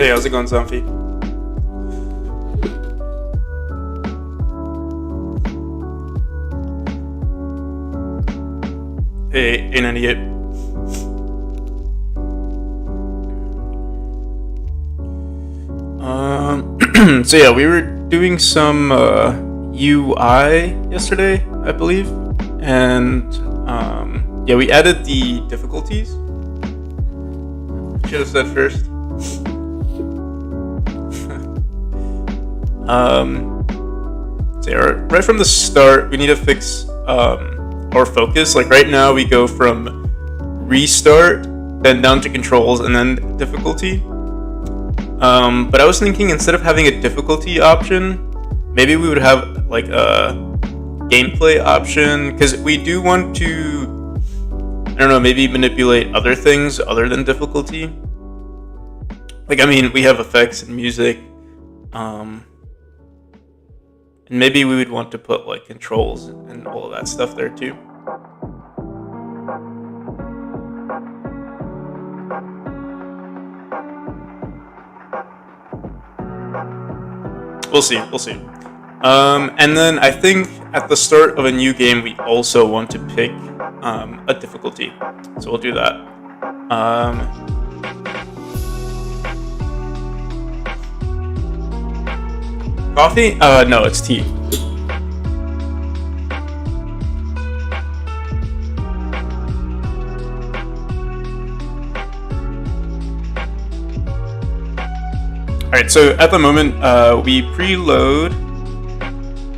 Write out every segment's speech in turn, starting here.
Hey, how's it going, Zamfi? Hey, A98. So yeah, we were doing some UI yesterday, I believe, and yeah, we added the difficulties. Should have said first. So yeah, right from the start, we need to fix our focus. Like right now, we go from restart, then down to controls, and then difficulty. But I was thinking instead of having a difficulty option, maybe we would have like a gameplay option, because we do want to, I don't know, maybe manipulate other things other than difficulty. Like, I mean, we have effects and music, and maybe we would want to put like controls and all of that stuff there too. We'll see. And then I think at the start of a new game, we also want to pick a difficulty. So we'll do that. Coffee? No, it's tea. Alright, so at the moment, we preload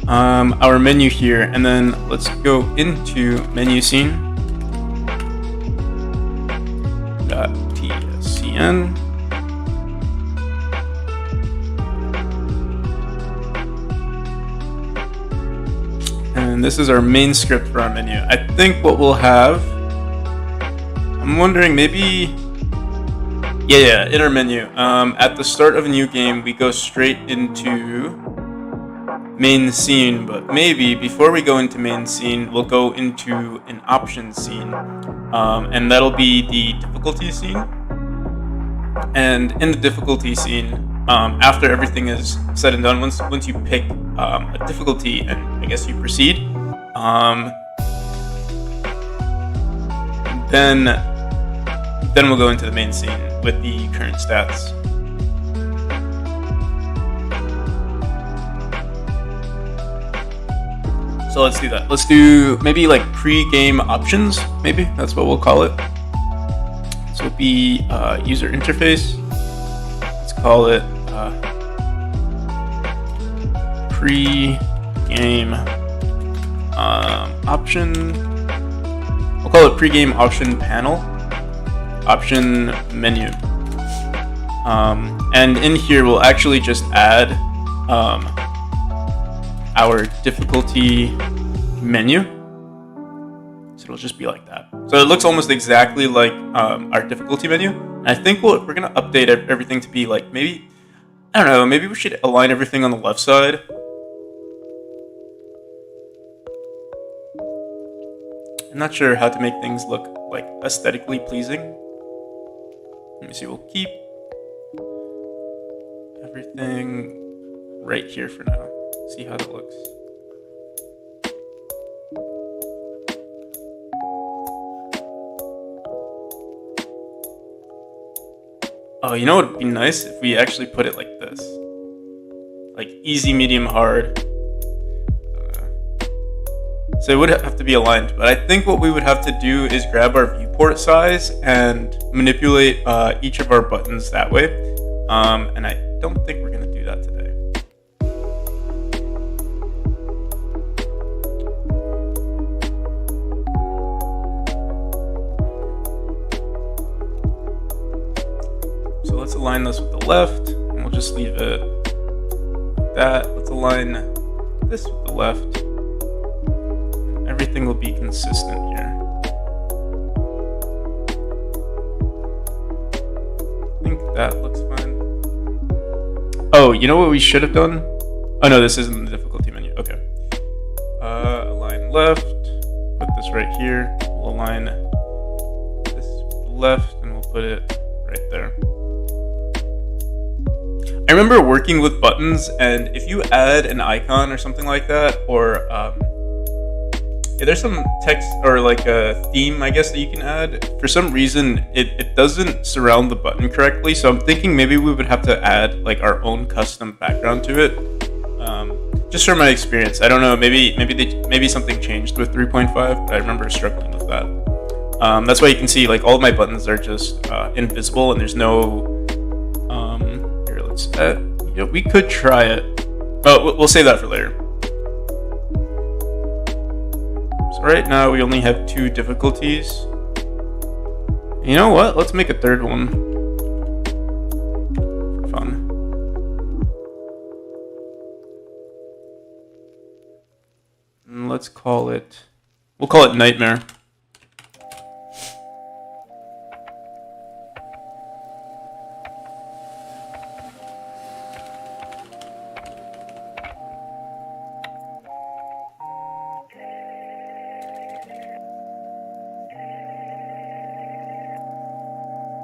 our menu here, and then let's go into menu scene. .tscn. And this is our main script for our menu. I think what we'll have, I'm wondering maybe, yeah, in our menu. At the start of a new game, we go straight into main scene, but maybe before we go into main scene, we'll go into an options scene, and that'll be the difficulty scene. And in the difficulty scene, after everything is said and done, once you pick a difficulty and I guess you proceed, then we'll go into the main scene with the current stats. So let's do that. Let's do maybe like pre-game options, maybe that's what we'll call it. So it'll be user interface. Let's call it pre-game option. We'll call it pre-game option panel, option menu. And in here we'll actually just add our difficulty menu. So it'll just be like that. So it looks almost exactly like our difficulty menu. And I think we're going to update everything to be like, maybe, I don't know, maybe we should align everything on the left side. I'm not sure how to make things look like aesthetically pleasing. Let me see, we'll keep everything right here for now. See how that looks. Oh, you know what would be nice if we actually put it like this. Like easy, medium, hard. So it would have to be aligned, but I think what we would have to do is grab our viewport size and manipulate each of our buttons that way. And I don't think we're going to do that today. So let's align this with the left, and we'll just leave it like that. Let's align this with the left. Everything will be consistent here. I think that looks fine. Oh, you know what we should have done? Oh no, this isn't the difficulty menu. Okay. Align left. Put this right here. We'll align this with the left, and we'll put it right there. I remember working with buttons, and if you add an icon or something like that, or yeah, there's some text or like a theme, I guess, that you can add. For some reason, it doesn't surround the button correctly. So I'm thinking maybe we would have to add like our own custom background to it. Just from my experience, I don't know. Maybe something changed with 3.5, but I remember struggling with that. That's why you can see like all of my buttons are just invisible, and there's no. Here, let's. We could try it. Oh, we'll save that for later. Right now we only have 2 difficulties. You know what? Let's make a third one for fun. And let's call it. We'll call it Nightmare.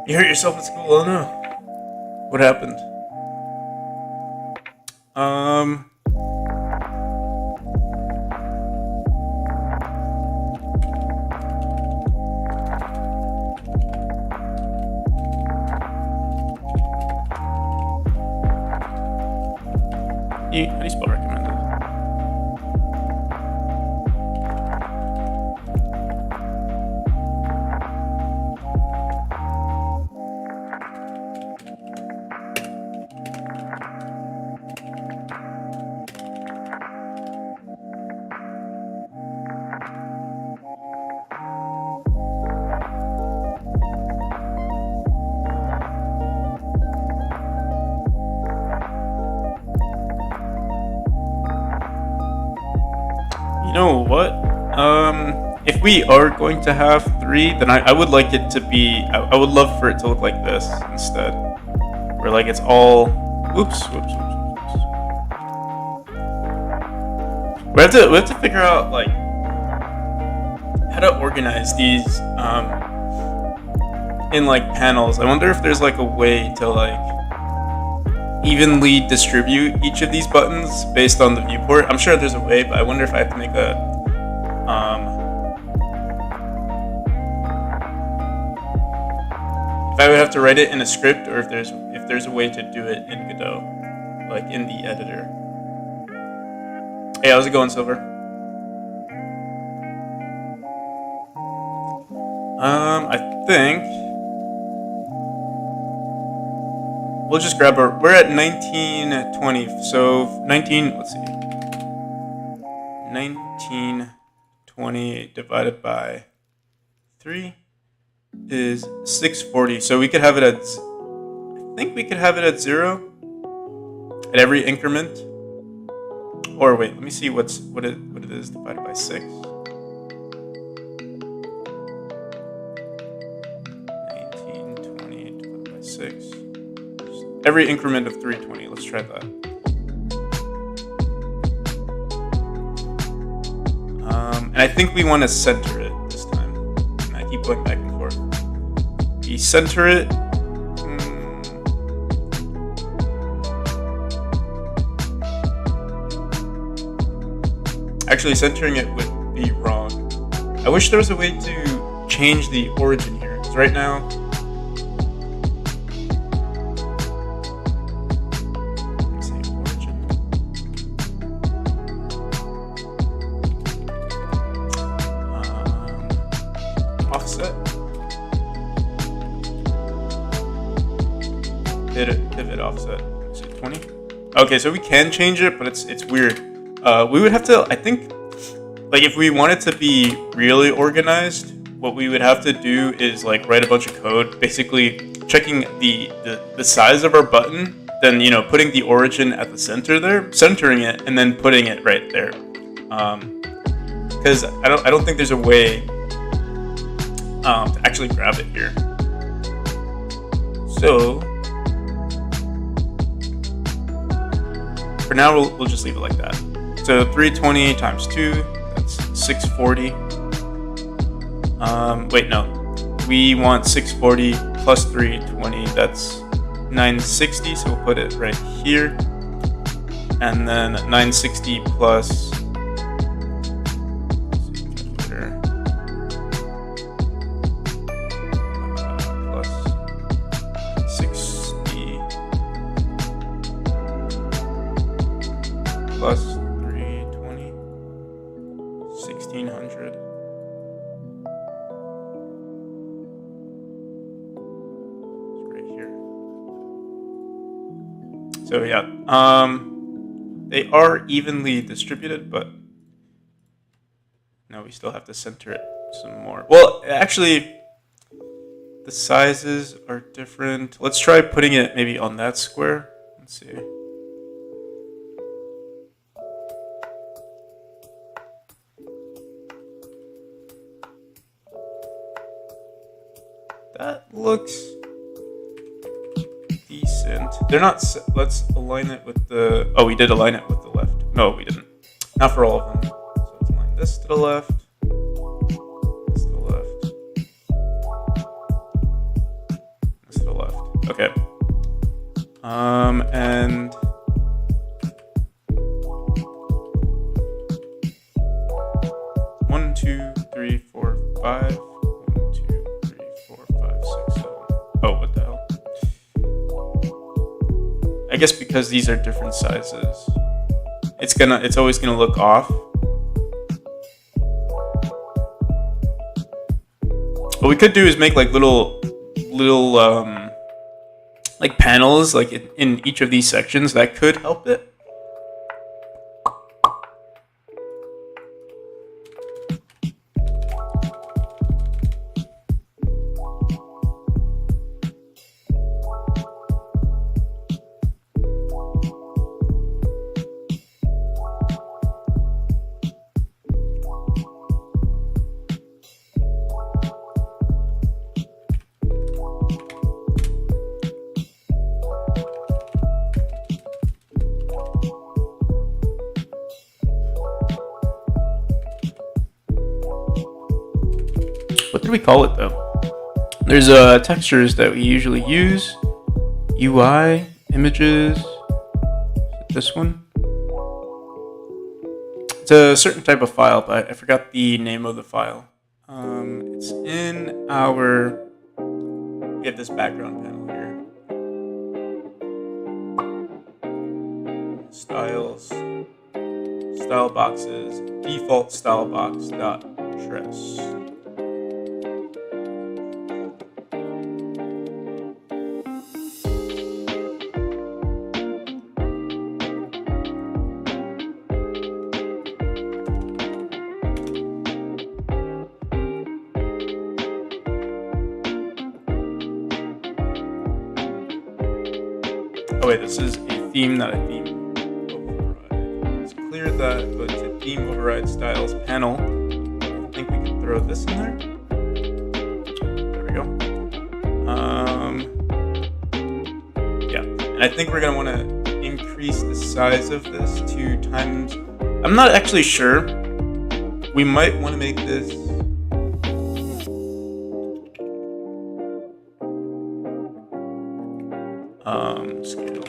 You hurt yourself at school? Oh no. What happened? How do you spell recommended? You know what? If we are going to have 3, then I would like it to be. I would love for it to look like this instead, where like it's all. Whoops. We have to figure out like how to organize these in like panels. I wonder if there's like a way to like evenly distribute each of these buttons based on the viewport. I'm sure there's a way, but I wonder if I have to make a if I would have to write it in a script, or if there's a way to do it in Godot, like in the editor. Hey, how's it going, Silver? I think we'll just grab our. We're at 1920, so 19. Let's see. 1920 divided by 3 is 640. So we could have it at. I think we could have it at 0 at every increment. Or wait, let me see what it is divided by 6. 1920 divided by 6. Every increment of 320. Let's try that. And I think we want to center it this time. And I keep going back and forth. We center it. Actually, centering it would be wrong. I wish there was a way to change the origin here. Because right now, let's see, origin. Offset. Pivot offset. Is it 20? Okay, so we can change it, but it's weird. We would have to, I think, like if we wanted to be really organized, what we would have to do is like write a bunch of code, basically checking the size of our button, then putting the origin at the center there, centering it, and then putting it right there. Because I don't think there's a way to actually grab it here. So for now, we'll just leave it like that. So 320 times 2, that's 640. Wait, no. We want 640 plus 320, that's 960, so we'll put it right here. And then 960 plus, plus 60 plus 320, 1600. It's right here. So yeah, they are evenly distributed, but no, we still have to center it some more. Well, actually, the sizes are different. Let's try putting it maybe on that square. Let's see. That looks decent. They're not. Let's align it with the. Oh, we did align it with the left. No, we didn't. Not for all of them. So let's align this to the left. This to the left. This to the left. Okay. And one, two, three, four, five. 1, 2, 3, 4, 5, 6, 7. Oh, what the hell? I guess because these are different sizes, it's always gonna look off. What we could do is make like little like panels like in each of these sections that could help it. What do we call it though? There's textures that we usually use. UI, images. This one. It's a certain type of file, but I forgot the name of the file. It's in our. We have this background panel here. Styles, style boxes, default style box dot dress. Oh wait, this is a theme, not a theme override. Let's clear that, go to theme override styles panel. I think we can throw this in there. There we go. Yeah, and I think we're gonna want to increase the size of this to times. I'm not actually sure. We might want to make this. Scale.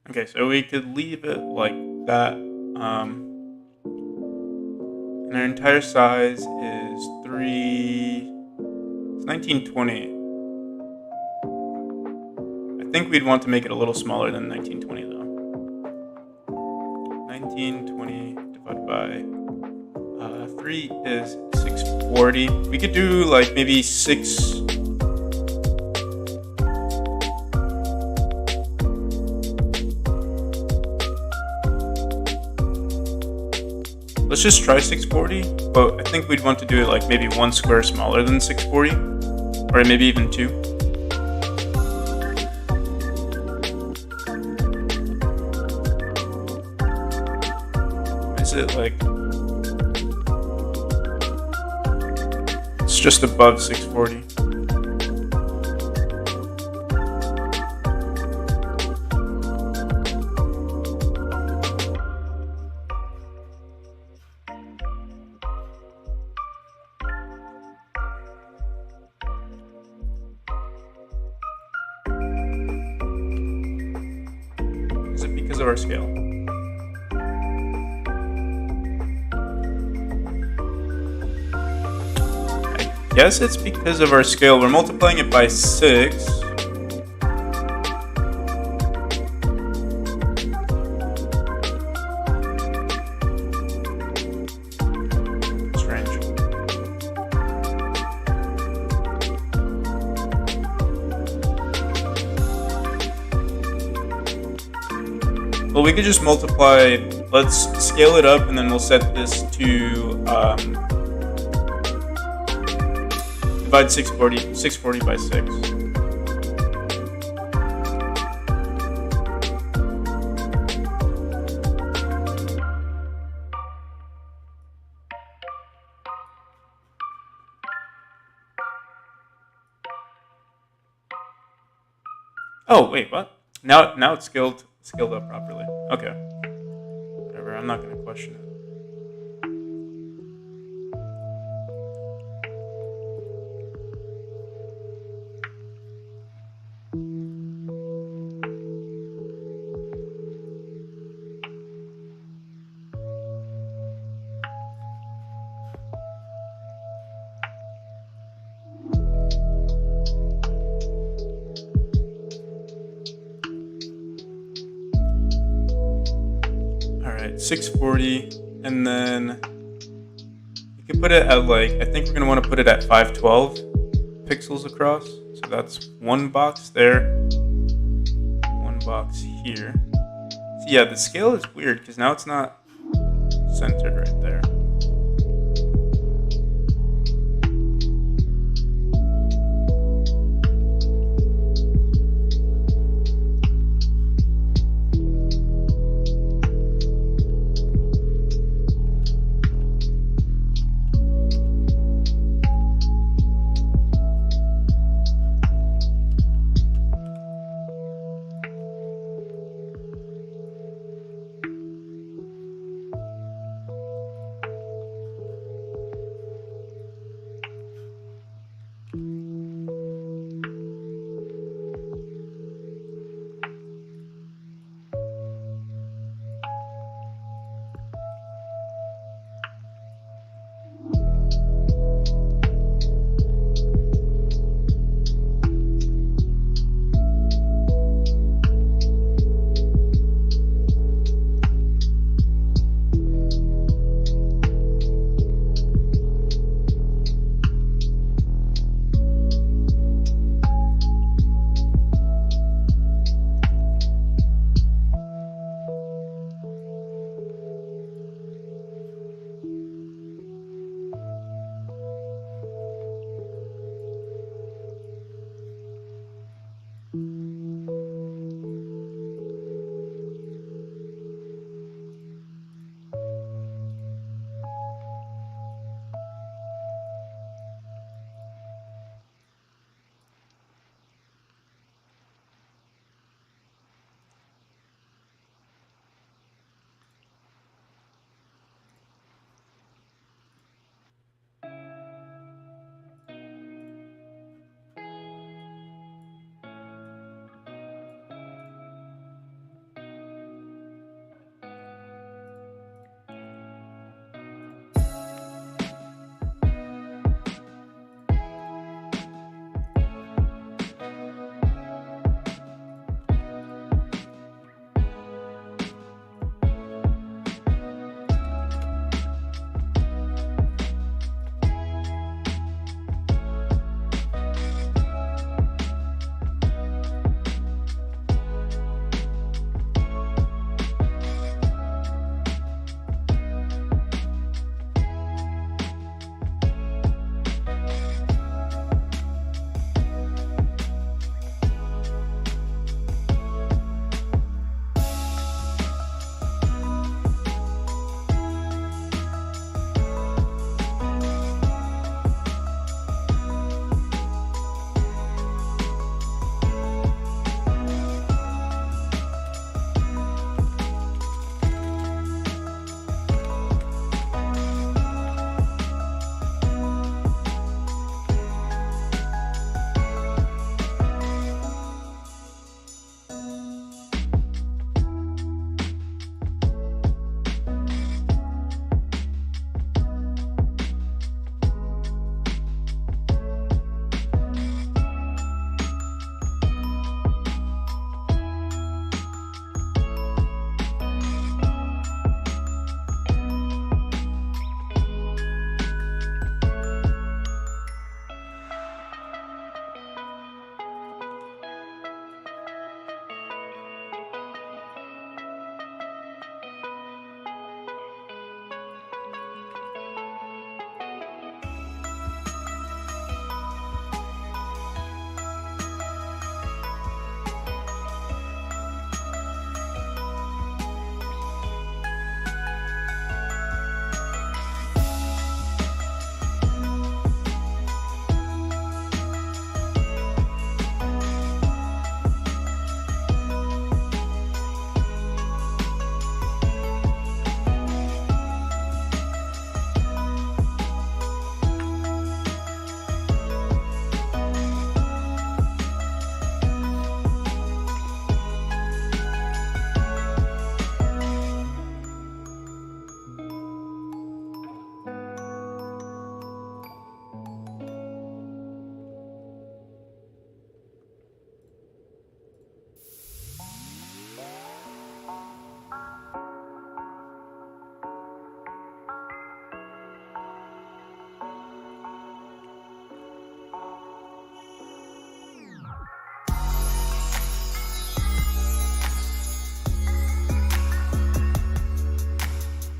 Okay, so we could leave it like that. And entire size is 1920. I think we'd want to make it a little smaller than 1920 though. 1920 divided by 3 is 640. We could do like maybe 6. Let's just try 640, but I think we'd want to do it like maybe 1 square smaller than 640, or maybe even 2. Is it like... It's just above 640. Is it because of our scale? I guess it's because of our scale. We're multiplying it by 6. Strange. Well, we could just multiply. Let's scale it up, and then we'll set this to divide 640 by 6. Oh wait, what? Now it's scaled up properly. Okay. Whatever, I'm not gonna question it. Alright, 640, and then you can put it at like, I think we're going to want to put it at 512 pixels across. So that's one box there, one box here. So yeah, the scale is weird because now it's not centered right there.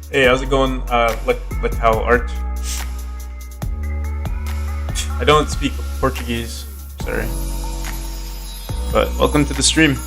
Hey, how's it going? Like how art. I don't speak Portuguese, sorry. But welcome to the stream.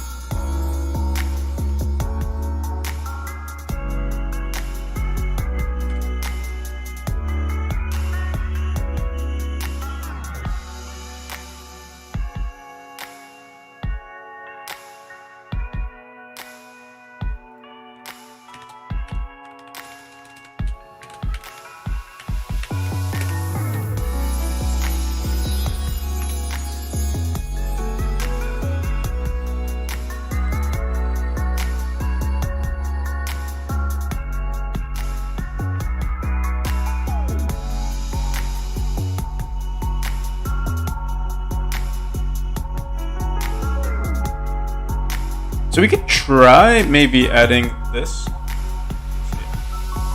So we could try maybe adding this.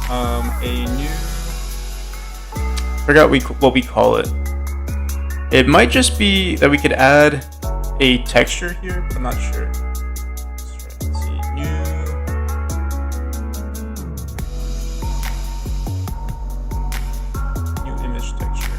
A new. Forgot what we call it. It might just be that we could add a texture here. I'm not sure. Let's see. New image texture.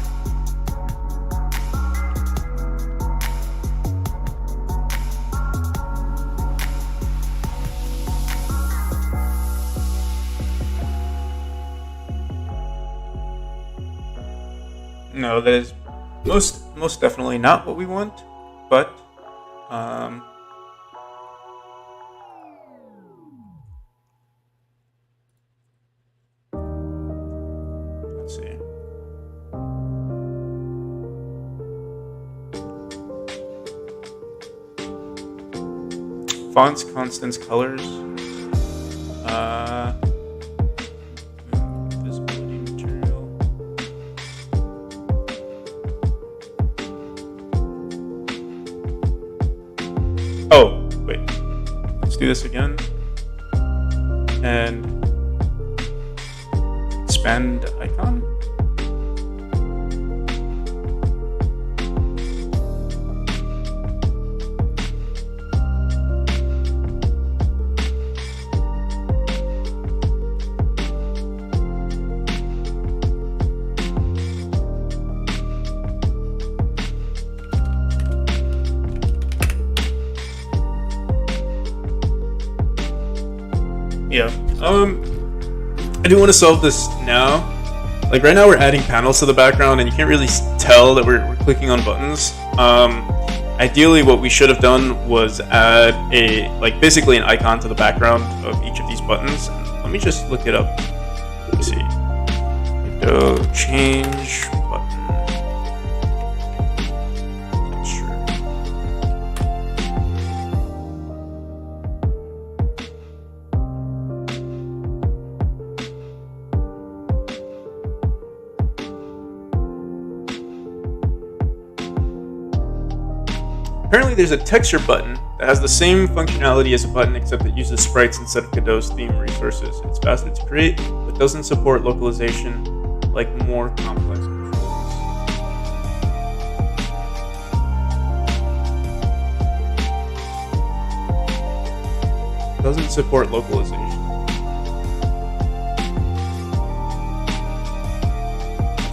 No, that is most definitely not what we want, but let's see. Fonts, constants, colors. Visibility material. Oh, wait. Let's do this again. And expand icon. Yeah. I do want to solve this now. Like right now we're adding panels to the background and you can't really tell that we're clicking on buttons. Ideally what we should have done was add basically an icon to the background of each of these buttons. Let me just look it up. Let me see. Go change button. Apparently there's a texture button that has the same functionality as a button except it uses sprites instead of Godot's theme resources. It's faster to create, but doesn't support localization like more complex controls. Doesn't support localization.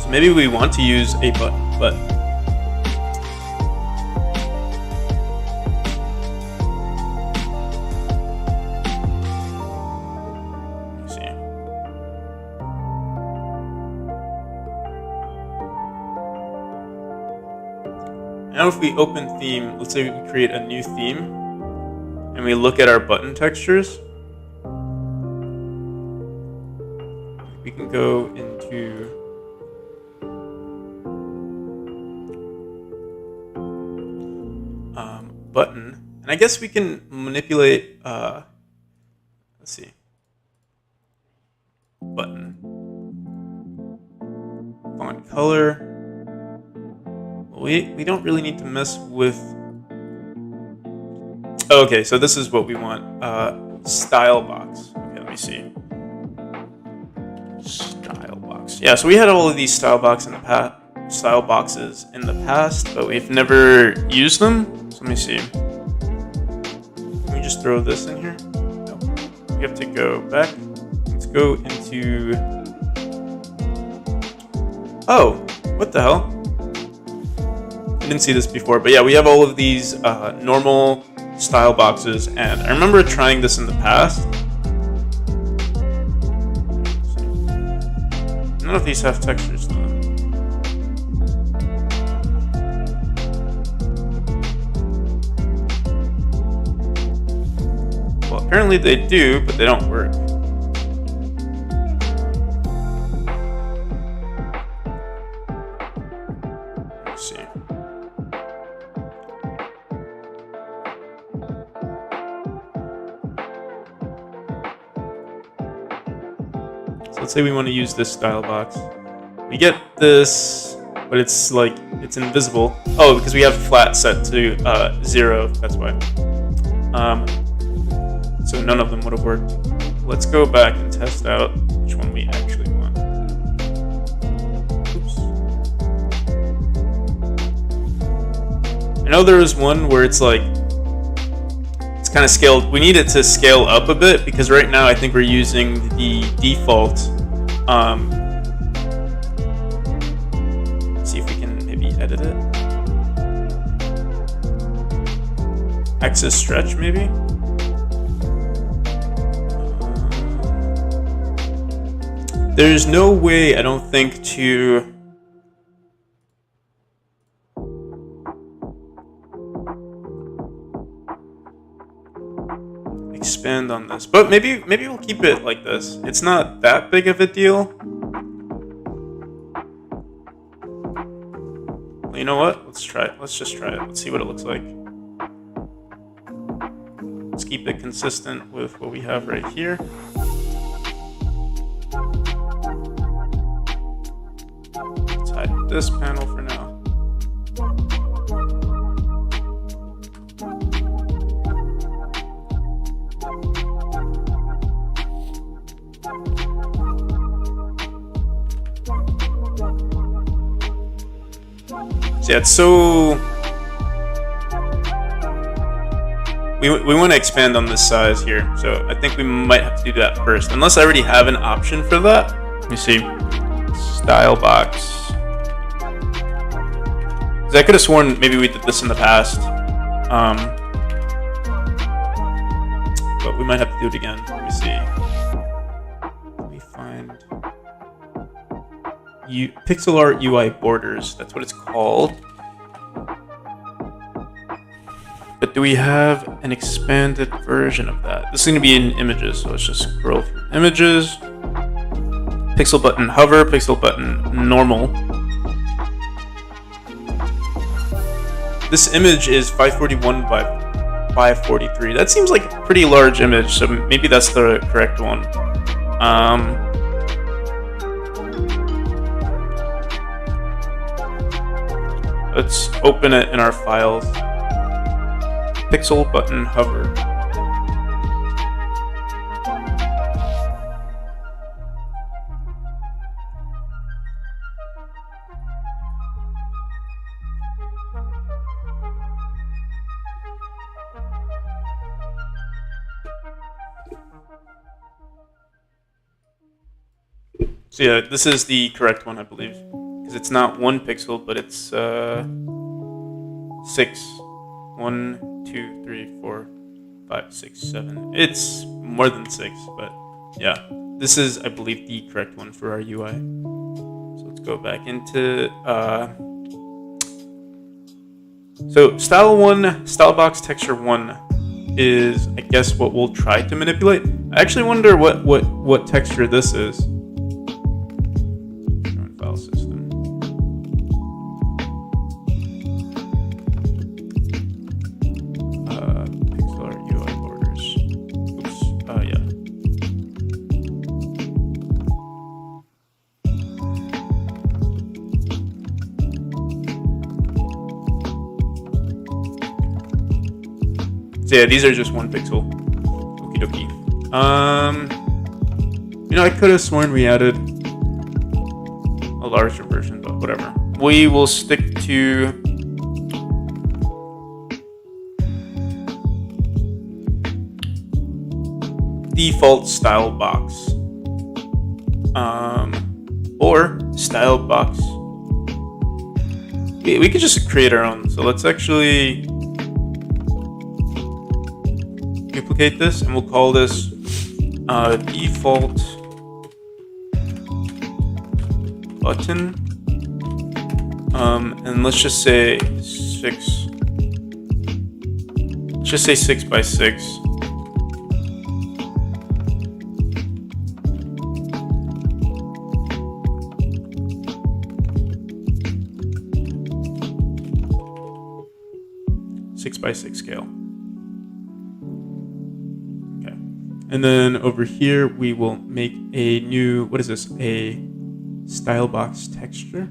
So maybe we want to use a button, but now if we open theme, let's say we create a new theme, and we look at our button textures, we can go into button, and I guess we can manipulate, let's see, button, font color. We don't really need to mess with. Okay, so this is what we want. Style box. Okay, let me see. Style box. Yeah, so we had all of these style boxes in the past, but we've never used them. So let me see. Can we just throw this in here? No. We have to go back. Let's go into... Oh, what the hell? I didn't see this before, but yeah, we have all of these normal style boxes, and I remember trying this in the past. None of these have textures though. Well, apparently they do, but they don't work. Let's see. So let's say we want to use this style box. We get this, but it's like, it's invisible. Oh, because we have flat set to 0, that's why. So none of them would have worked. Let's go back and test out which one we actually want. Oops. I know there was one where it's like, it's kind of scaled. We need it to scale up a bit because right now I think we're using the default. See if we can maybe edit it. Axis stretch maybe. There's no way, I don't think, to expand on this, but maybe we'll keep it like this. It's not that big of a deal. Well, you know what? Let's try it. Let's just try it. Let's see what it looks like. Let's keep it consistent with what we have right here. Let's hide this panel for now. So yeah, it's so... We want to expand on this size here, so I think we might have to do that first, unless I already have an option for that. Let me see. Style box. I could have sworn maybe we did this in the past, but we might have to do it again. Let me see. Let me find pixel art UI borders. That's what it's called. But do we have an expanded version of that? This is going to be in images, so let's just scroll through images. Pixel button hover, pixel button normal. This image is 541 by 543. That seems like a pretty large image, so maybe that's the correct one. Let's open it in our files. Pixel button hover. So yeah, this is the correct one, I believe, because it's not 1 pixel, but it's 6. 1, 2, 3, 4, 5, 6, 7. It's more than 6, but yeah, this is, I believe, the correct one for our UI. So let's go back into so style box texture 1 is, I guess, what we'll try to manipulate. I actually wonder what texture this is. File system. Pixel art UI borders. Oops. Yeah. So yeah, these are just 1 pixel. Okie dokie. You know, I could have sworn we added a larger version, but whatever. We will stick to default style box. or style box. We could just create our own. So let's actually duplicate this, and we'll call this default button. And let's just say 6. Let's just say 6 by 6. By 6 scale. Okay. And then over here we will make a new, what is this? A style box texture.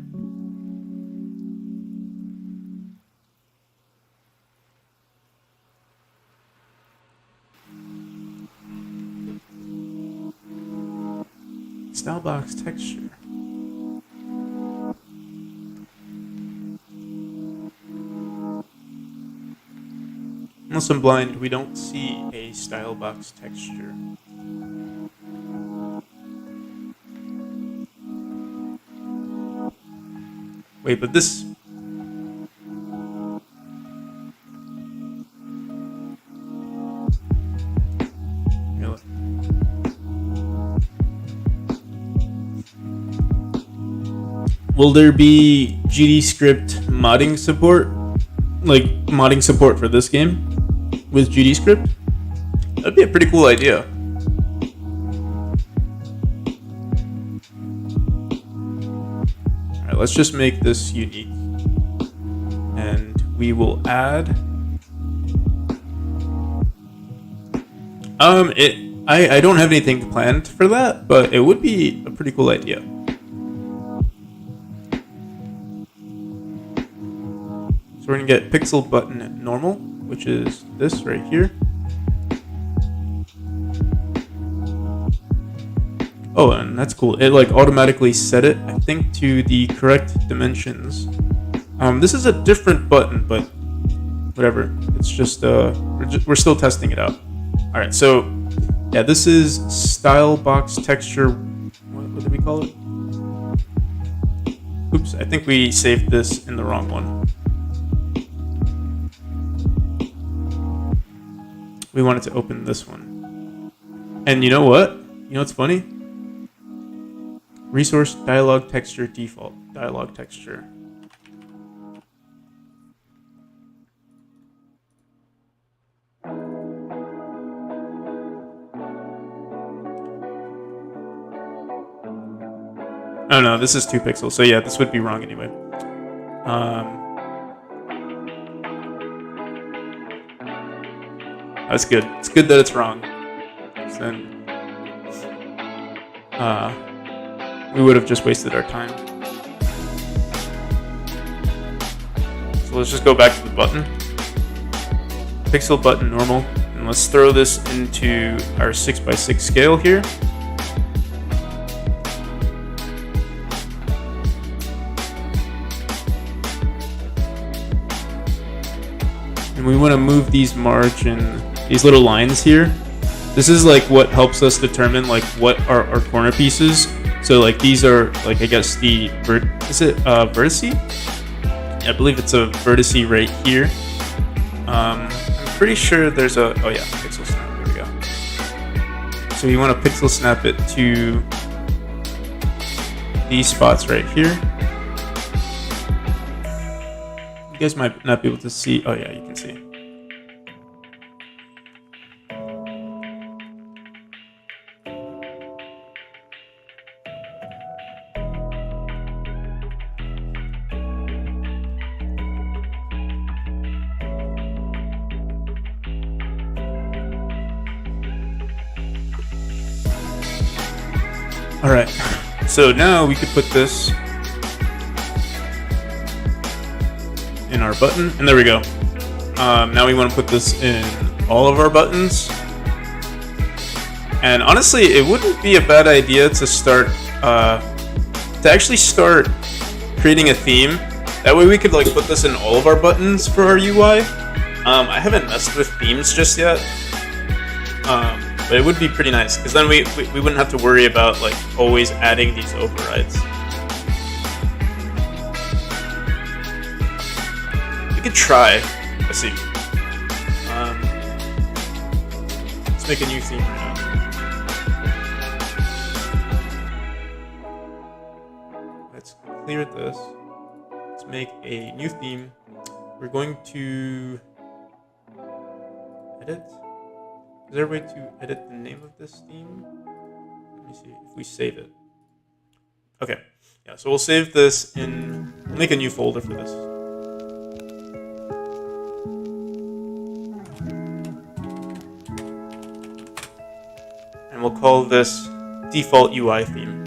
Style box texture. Unless I'm blind, we don't see a style box texture. Wait, but this... Will there be GDScript modding support? Like, modding support for this game? With GDScript? That'd be a pretty cool idea. Alright, let's just make this unique. And we will add... I don't have anything planned for that, but it would be a pretty cool idea. So we're gonna get pixel button normal, which is this right here. Oh, and that's cool. It like automatically set it, I think, to the correct dimensions. This is a different button, but whatever. It's just we're still testing it out. All right, so yeah, this is style box texture. What did we call it? Oops, I think we saved this in the wrong one. We wanted to open this one. And you know what? You know what's funny? Resource dialog texture default. Dialog texture. Oh no, this is 2 pixels. So yeah, this would be wrong anyway. That's good. It's good that it's wrong. Then we would have just wasted our time. So let's just go back to the button. Pixel button normal. And let's throw this into our 6x6 scale here. And we want to move these margin, these little lines here. This is like what helps us determine like what are our corner pieces. So like these are like, I guess the vertice? I believe it's a vertice right here. I'm pretty sure there's a, oh yeah, pixel snap, there we go. So we want to pixel snap it to these spots right here. You guys might not be able to see, oh yeah, you can see. All right, so now we could put this in our button, and there we go. Now we want to put this in all of our buttons. And honestly, it wouldn't be a bad idea to start, to actually start creating a theme. That way we could like put this in all of our buttons for our UI. I haven't messed with themes just yet. But it would be pretty nice, because then we wouldn't have to worry about like always adding these overrides. We could try. Let's see. Let's make a new theme right now. Let's clear this. Let's make a new theme. We're going to edit. Is there a way to edit the name of this theme? Let me see if we save it. Okay, yeah, so we'll save this we'll make a new folder for this. And we'll call this default UI theme.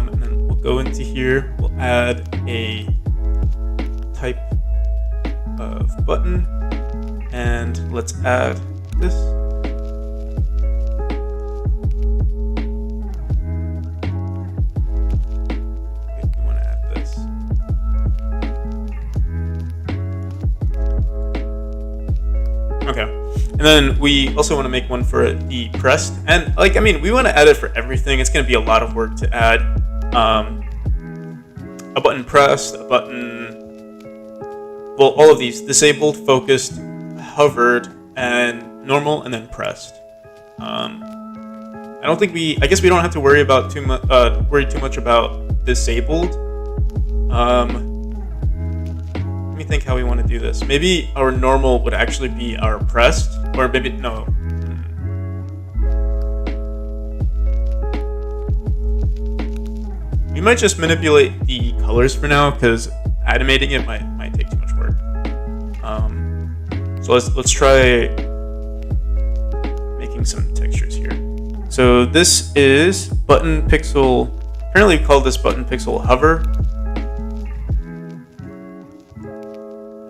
And then we'll go into here, we'll add a type of button, and let's add this. Okay, we want to add this. Okay. And then we also want to make one for the pressed. And like, I mean, we want to add it for everything. It's going to be a lot of work to add a button pressed, a button, well, all of these: disabled, focused, hovered, and normal, and then pressed. I don't think I guess we don't have to worry about too much about disabled. Let me think how we want to do this. Maybe our normal would actually be our pressed, or maybe no. We might just manipulate the colors for now, because animating it might take too much work. So let's try making some textures here. So this is button pixel. Apparently we call this button pixel hover.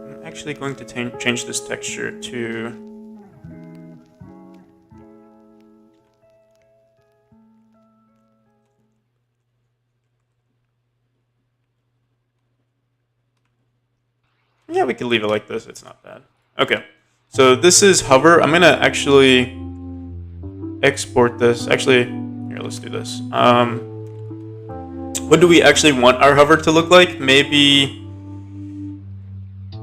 I'm actually going to change this texture to yeah, we could leave it like this. It's not bad. Okay, so this is hover. I'm gonna actually export this. Actually, here, let's do this. What do we actually want our hover to look like? Maybe,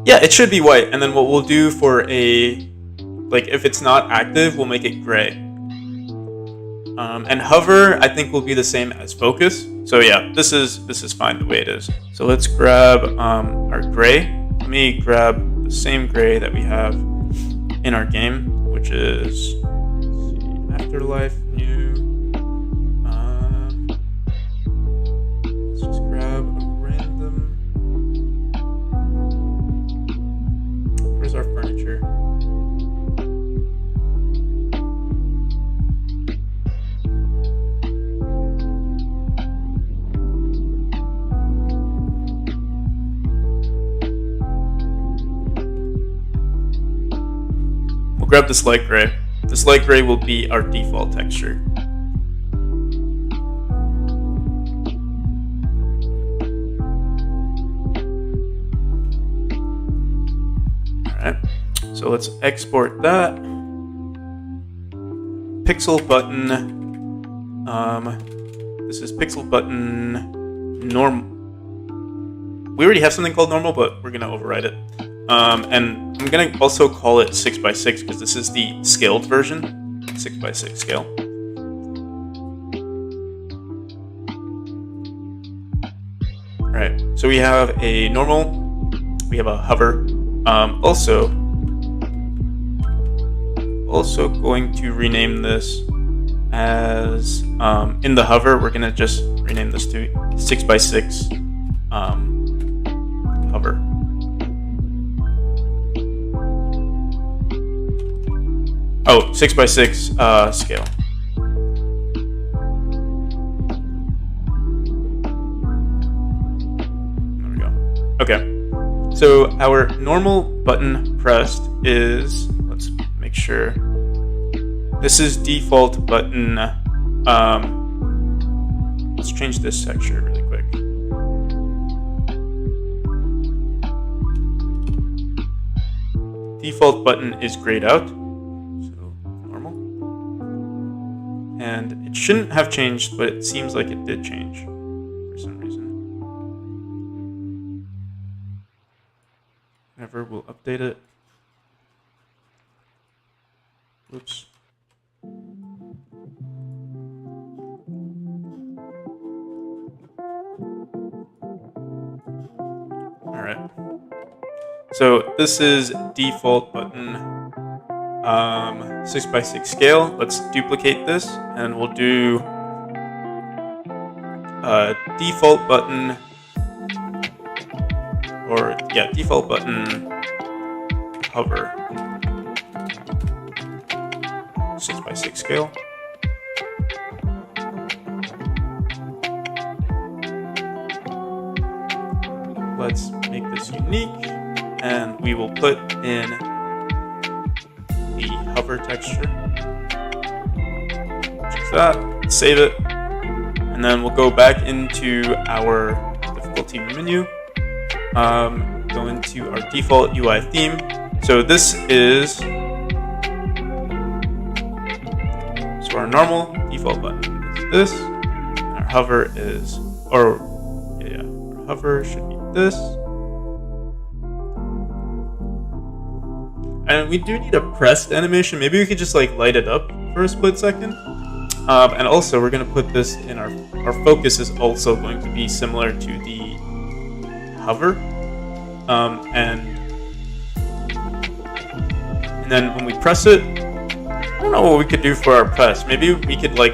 yeah, it should be white. And then what we'll do for like, if it's not active, we'll make it gray. And hover, I think, will be the same as focus. So yeah, this is fine the way it is. So let's grab our gray. Let me grab the same gray that we have in our game, which is, let's see, Afterlife, new. Let's just grab a random. Where's our furniture? Grab this light gray. This light gray will be our default texture. Alright, so let's export that. Pixel button. This is pixel button normal. We already have something called normal, but we're gonna override it. And I'm gonna also call it 6x6 because this is the scaled version, 6x6 scale. All right, so we have a normal, we have a hover. Also going to rename this as in the hover. We're gonna just rename this to 6x6 hover. Oh, 6x6 scale. There we go. Okay. So our normal button pressed is, let's make sure. This is default button. Let's change this texture really quick. Default button is grayed out, so normal. And it shouldn't have changed, but it seems like it did change for some reason. Whenever we'll update it. Oops. Alright. So this is default button 6x6 scale. Let's duplicate this and we'll do default button default button hover 6x6 scale. Let's make this unique, and we will put in the hover texture. Choose that, save it, and then we'll go back into our difficulty menu, go into our default UI theme. So this is our normal default button is this, and our hover is, our hover should be this. And we do need a pressed animation. Maybe we could just like light it up for a split second. And also we're gonna put this in our focus is also going to be similar to the hover. And then when we press it, I don't know what we could do for our press. Maybe we could like,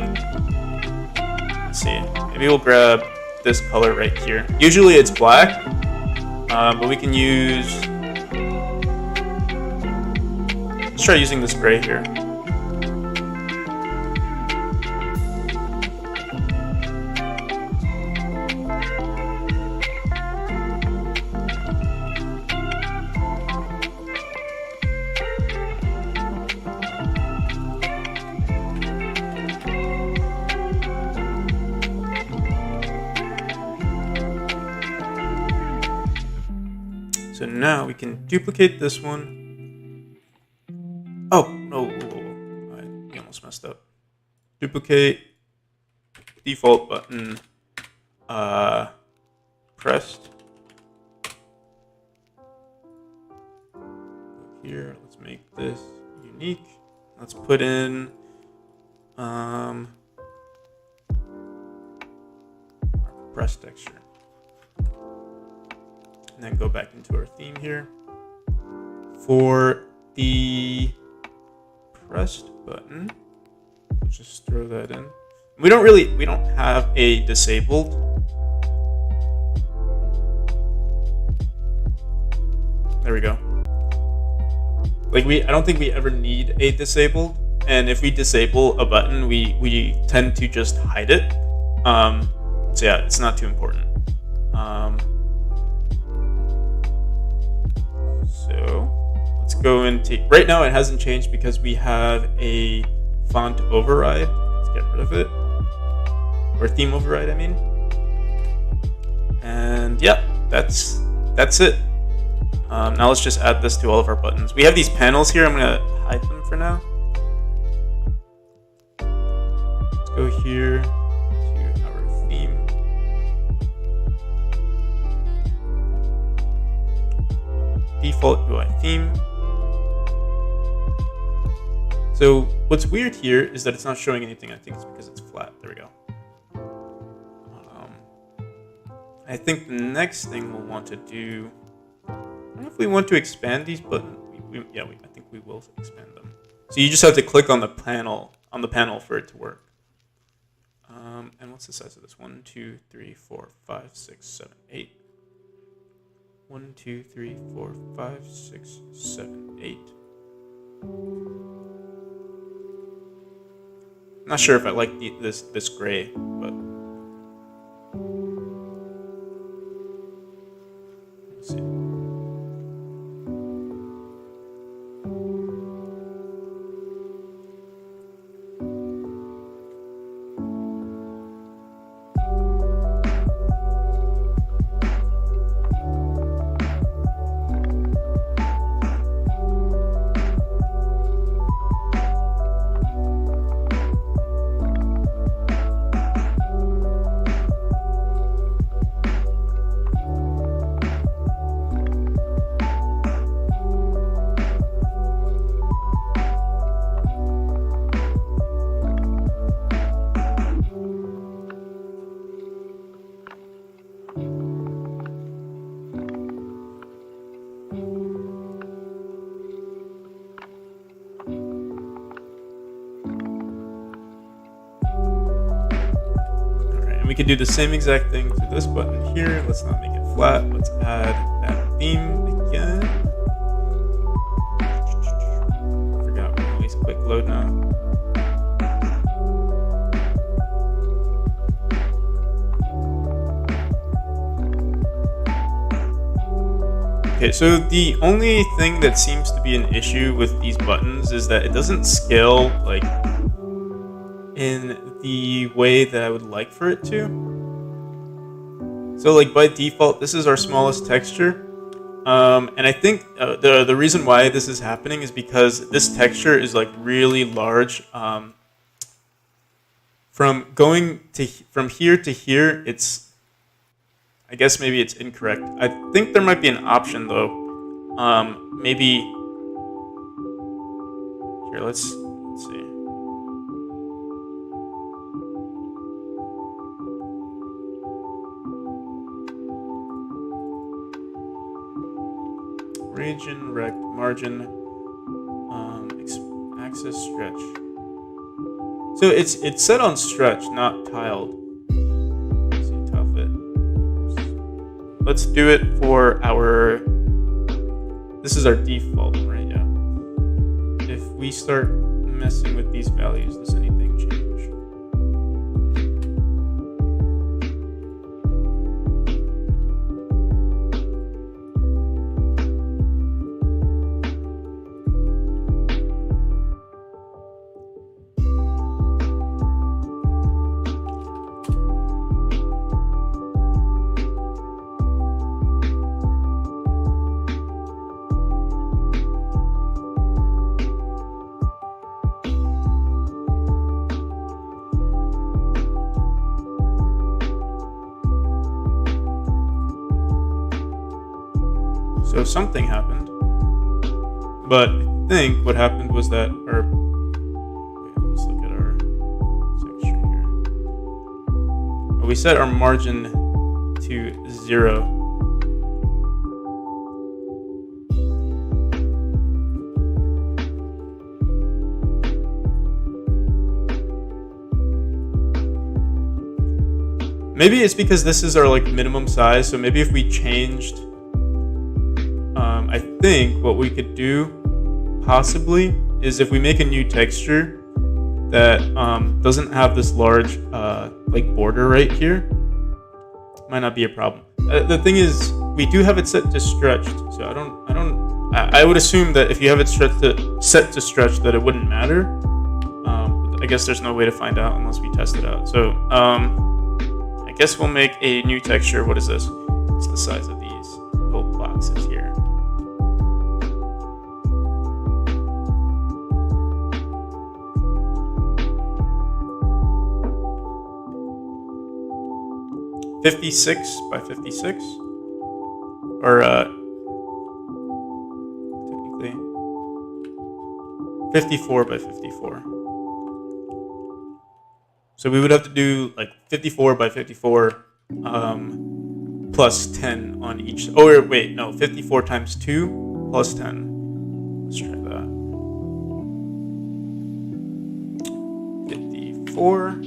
let's see, maybe we'll grab this color right here. Usually it's black, but we can use, let's try using this gray here. So now we can duplicate this one. Oh, no. I almost messed up. Duplicate, default button, pressed. Here, let's make this unique. Let's put in, our press texture. And then go back into our theme here. For the pressed button, let's just throw that in. We don't have a disabled. There we go. Like I don't think we ever need a disabled. And if we disable a button, we tend to just hide it. So yeah, it's not too important. So let's go into, right now it hasn't changed because we have a font override. Let's get rid of it. Or theme override, I mean. And yeah, that's it. Now let's just add this to all of our buttons. We have these panels here. I'm gonna hide them for now. Let's go here to our theme. Default UI theme. So what's weird here is that it's not showing anything. I think it's because it's flat. There we go. I think the next thing we'll want to do, I don't know if we want to expand these buttons. I think we will expand them. So you just have to click on the panel for it to work. And what's the size of this? 1, 2, 3, 4, 5, 6, 7, 8. 1, 2, 3, 4, 5, 6, 7, 8. Not sure if I like this gray, but let's see. we could do the same exact thing to this button here. Let's not make it flat. Let's add that theme again. Forgot we release quick load now. Okay, so the only thing that seems to be an issue with these buttons is that it doesn't scale like in the way that I would like for it to. So like by default, this is our smallest texture. And I think the reason why this is happening is because this texture is like really large. From here to here, I guess maybe it's incorrect. I think there might be an option though. Maybe here. Let's see. Region, rect, margin, axis, stretch. So it's set on stretch, not tiled. Let's see, tile fit. Let's do it for our. This is our default, right? Yeah. If we start messing with these values, does anything change? So something happened, but I think what happened was that let's look at our texture here. We set our margin to 0. Maybe it's because this is our like minimum size, so maybe if we changed, I think what we could do possibly is if we make a new texture that doesn't have this large like border right here, might not be a problem. The thing is, we do have it set to stretched, so I would assume that if you have it set to stretch, that it wouldn't matter. I guess there's no way to find out unless we test it out. So I guess we'll make a new texture. What is this? It's the size of these little boxes here. (56 by 56), or technically 54 by 54. So we would have to do like 54 by 54 plus 10 on each. Oh wait, no, 54 times 2 plus 10. Let's try that. 54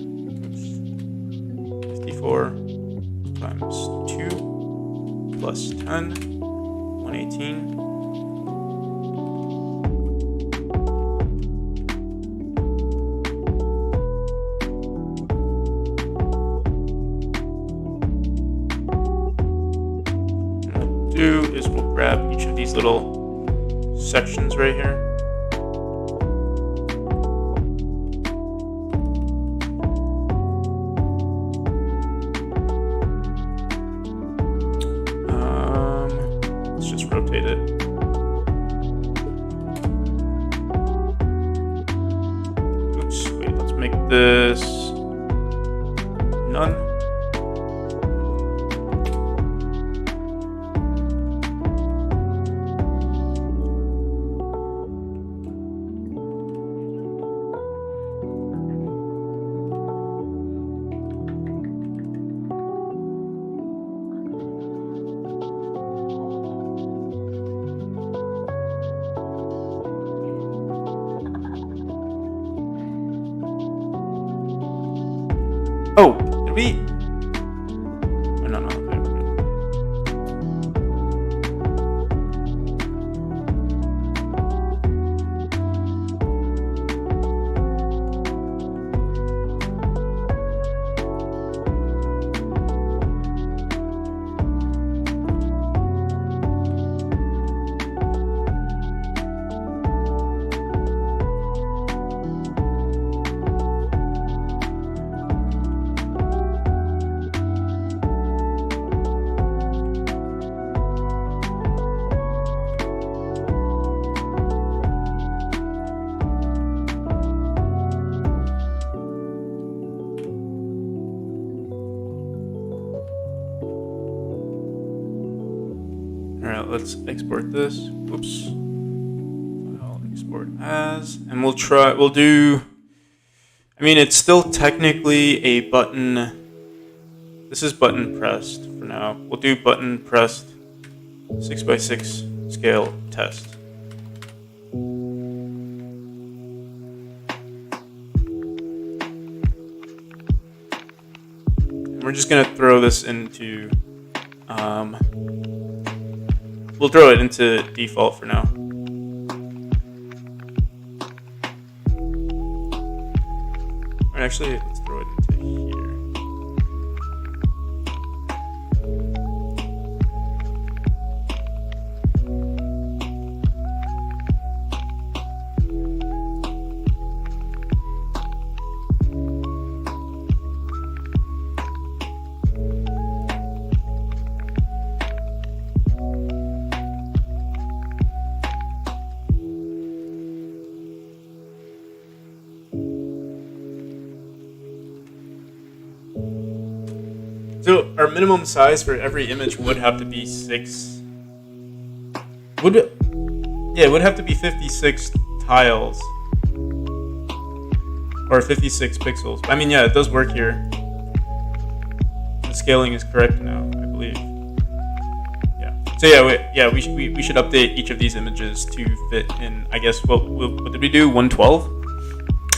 times 2 plus 10, 118. Is we'll grab each of these little sections right here. Let's just rotate it. Oops, wait, let's make this none. Oh, did we? Alright, let's export this. Whoops. File export as. And we'll do. I mean, it's still technically a button. This is button pressed for now. We'll do button pressed 6x6 scale test. And we're just gonna throw this into. We'll throw it into default for now. Or actually, let's throw it into here. So our minimum size for every image would have to be 6. It would have to be 56 tiles. Or 56 pixels. I mean, yeah, it does work here. The scaling is correct now, I believe. Yeah. So yeah, we should update each of these images to fit in, I guess, what did we do? 112?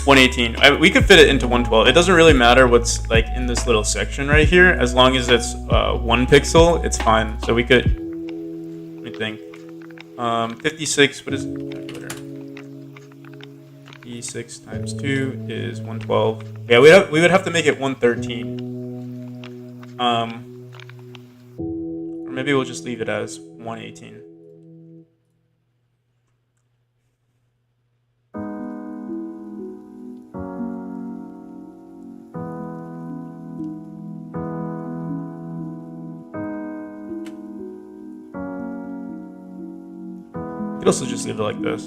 118. We could fit it into 112. It doesn't really matter what's like in this little section right here, as long as it's 1 pixel, it's fine. So we could, let me think. 56. What is calculator? 56 times 2 is 112. Yeah, we would have to make it 113. Or maybe we'll just leave it as 118. You could also just leave it like this.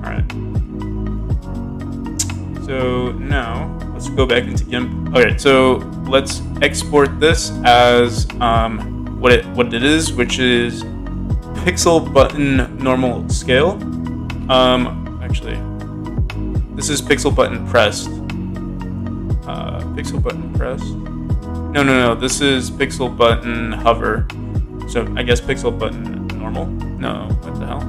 Alright. So now, let's go back into GIMP. Okay, so let's export this as what it is, which is pixel button normal scale. Actually, this is pixel button pressed. Pixel button pressed. No, this is pixel button hover. So I guess pixel button normal. No, what the hell?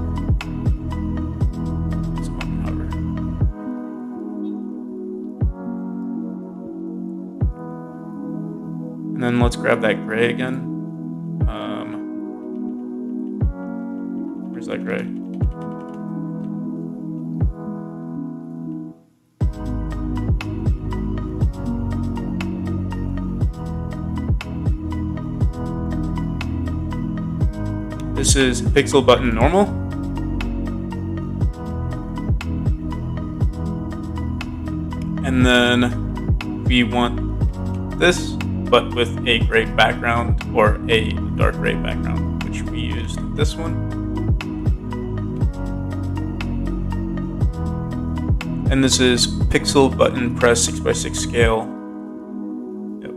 Pixel button hover. And then let's grab that gray again. Where's that gray? This is pixel button normal. And then we want this, but with a gray background or a dark gray background, which we used this one. And this is pixel button press 6x6 scale. Yep,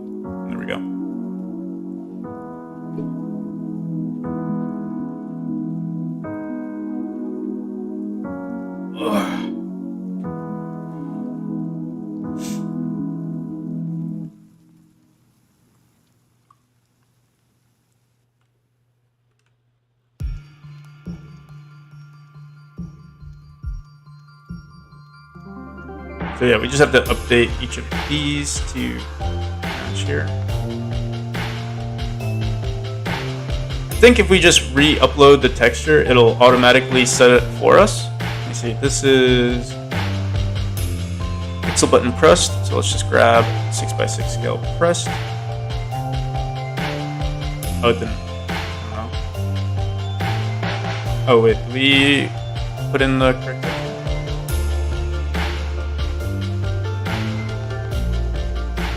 there we go. So yeah, we just have to update each of these to match here. I think if we just re-upload the texture, it'll automatically set it for us. Let me see, this is pixel button pressed, so let's just grab 6x6 scale pressed. Oh, it didn't. Oh wait, did we put in the correct texture?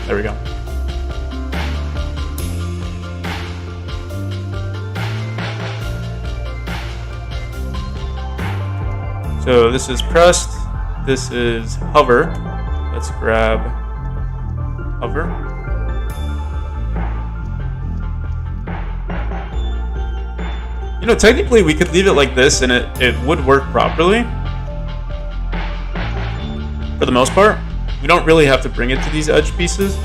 There we go. So this is pressed, this is hover. Let's grab hover. You know, technically we could leave it like this and it would work properly. For the most part. We don't really have to bring it to these edge pieces.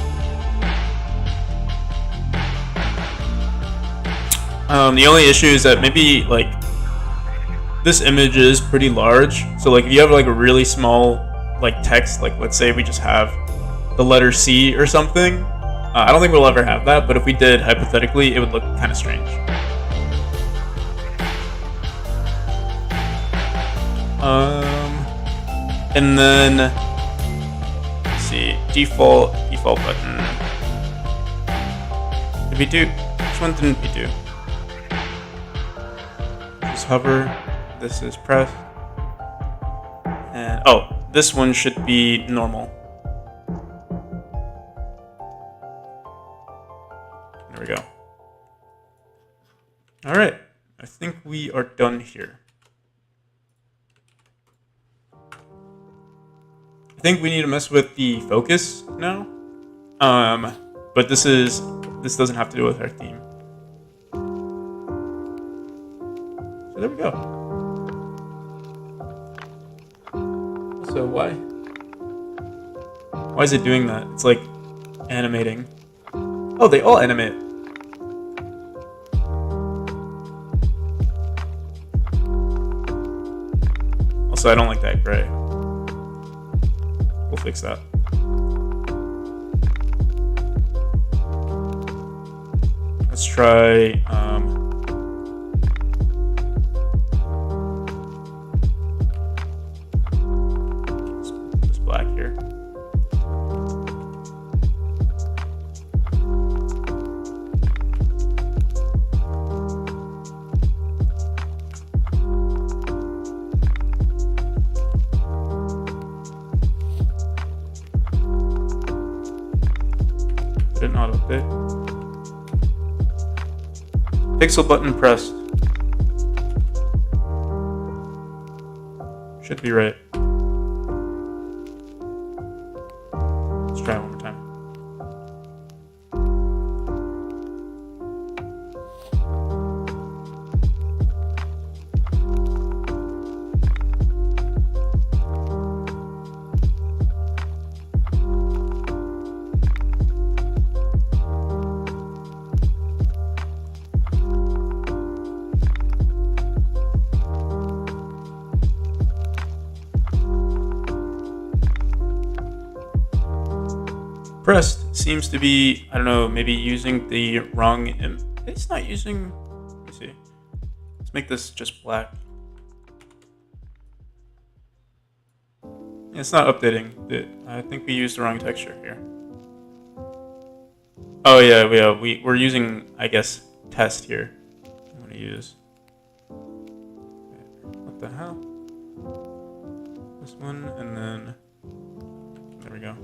The only issue is that maybe, like, this image is pretty large. So, like, if you have, like, a really small, like, text, like, let's say we just have the letter C or something. I don't think we'll ever have that, but if we did, hypothetically, it would look kind of strange. And then, let's see, default button. Did we do, which one didn't we do? Just hover, this is press. And, oh, this one should be normal. There we go. All right, I think we are done here. I think we need to mess with the focus now. But this doesn't have to do with our theme. So there we go. So why is it doing that? It's like animating. Oh, they all animate. Also, I don't like that gray. We'll fix that. Let's try this black here. Did not update. Pixel button pressed. Should be right. Let's try it one more time. Pressed seems to be, I don't know, maybe using the wrong it's not using, let me see. Let's make this just black. Yeah, it's not updating. I think we used the wrong texture here. Oh yeah, we're using, I guess, test here. I'm gonna use. What the hell? This one, and then there we go.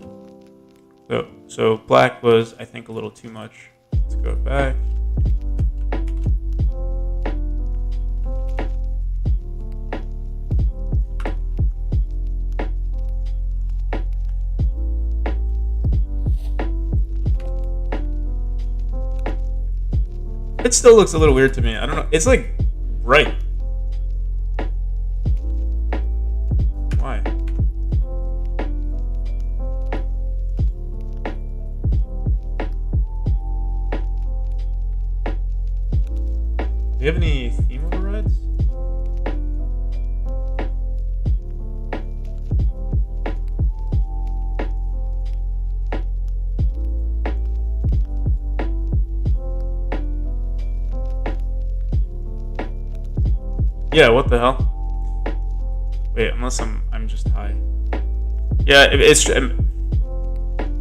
So black was, I think, a little too much. Let's go back. It still looks a little weird to me. I don't know. It's like bright. Why? Do you have any theme overrides? Yeah, what the hell? Wait, unless I'm just high. Yeah, it's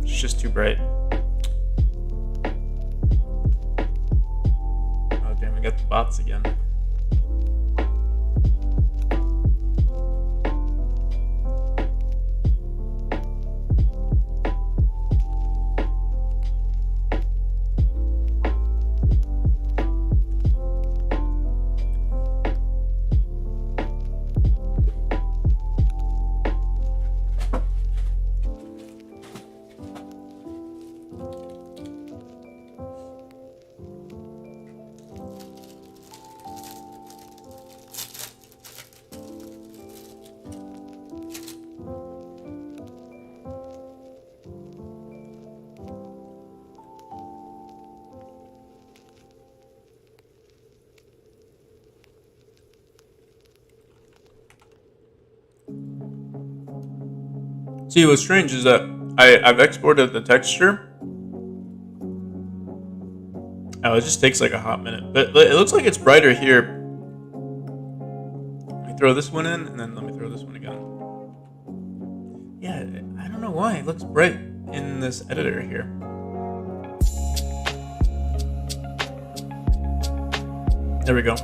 just too bright. Oh damn, we got the bots again. See, what's strange is that I've exported the texture. Oh, it just takes like a hot minute. But it looks like it's brighter here. Let me throw this one in, and then let me throw this one again. Yeah, I don't know why. It looks bright in this editor here. There we go.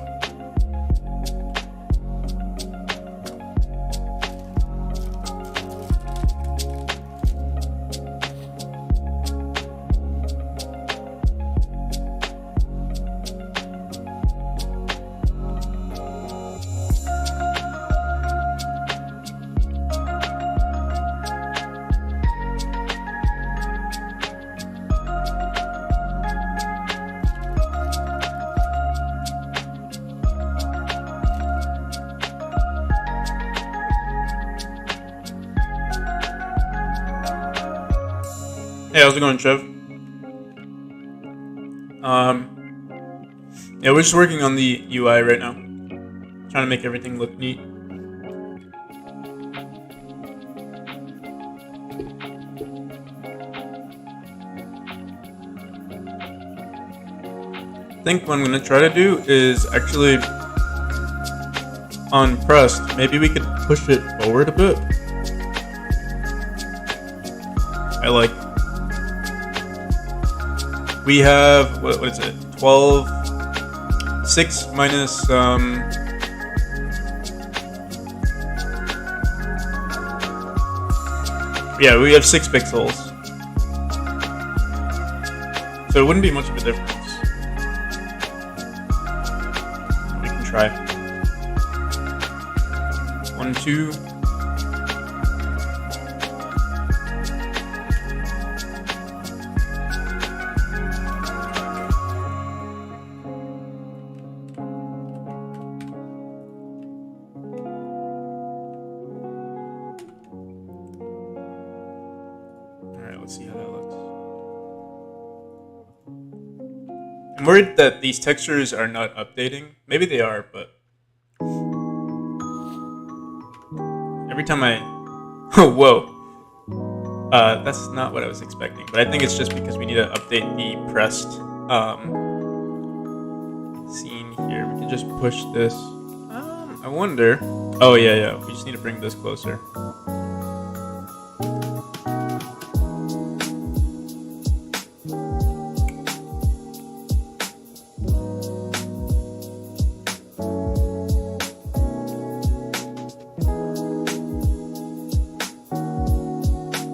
Hey, how's it going, Trev? Yeah, we're just working on the UI right now. Trying to make everything look neat. I think what I'm going to try to do is actually on pressed, maybe we could push it forward a bit. I like. We have, what is it? 12, 6 minus, yeah, we have 6 pixels. So it wouldn't be much of a difference. We can try. 1, 2. Let's see how that looks. I'm worried that these textures are not updating. Maybe they are, but every time I... Oh, whoa. That's not what I was expecting, but I think it's just because we need to update the pressed scene here. We can just push this. I wonder... Oh, yeah. We just need to bring this closer.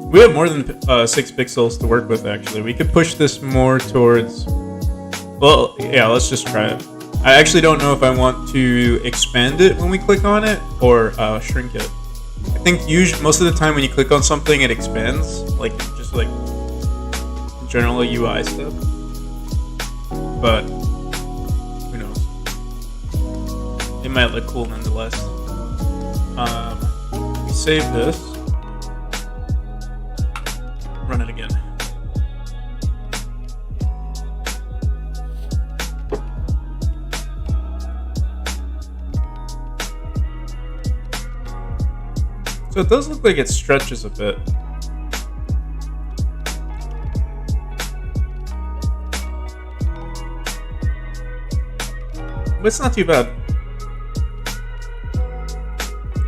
We have more than 6 pixels to work with, actually. We could push this more towards... Well, yeah, let's just try it. I actually don't know if I want to expand it when we click on it or shrink it. I think most of the time when you click on something, it expands. Like, just like general UI stuff. But who knows? It might look cool nonetheless. We save this. Run it again. So it does look like it stretches a bit. But it's not too bad.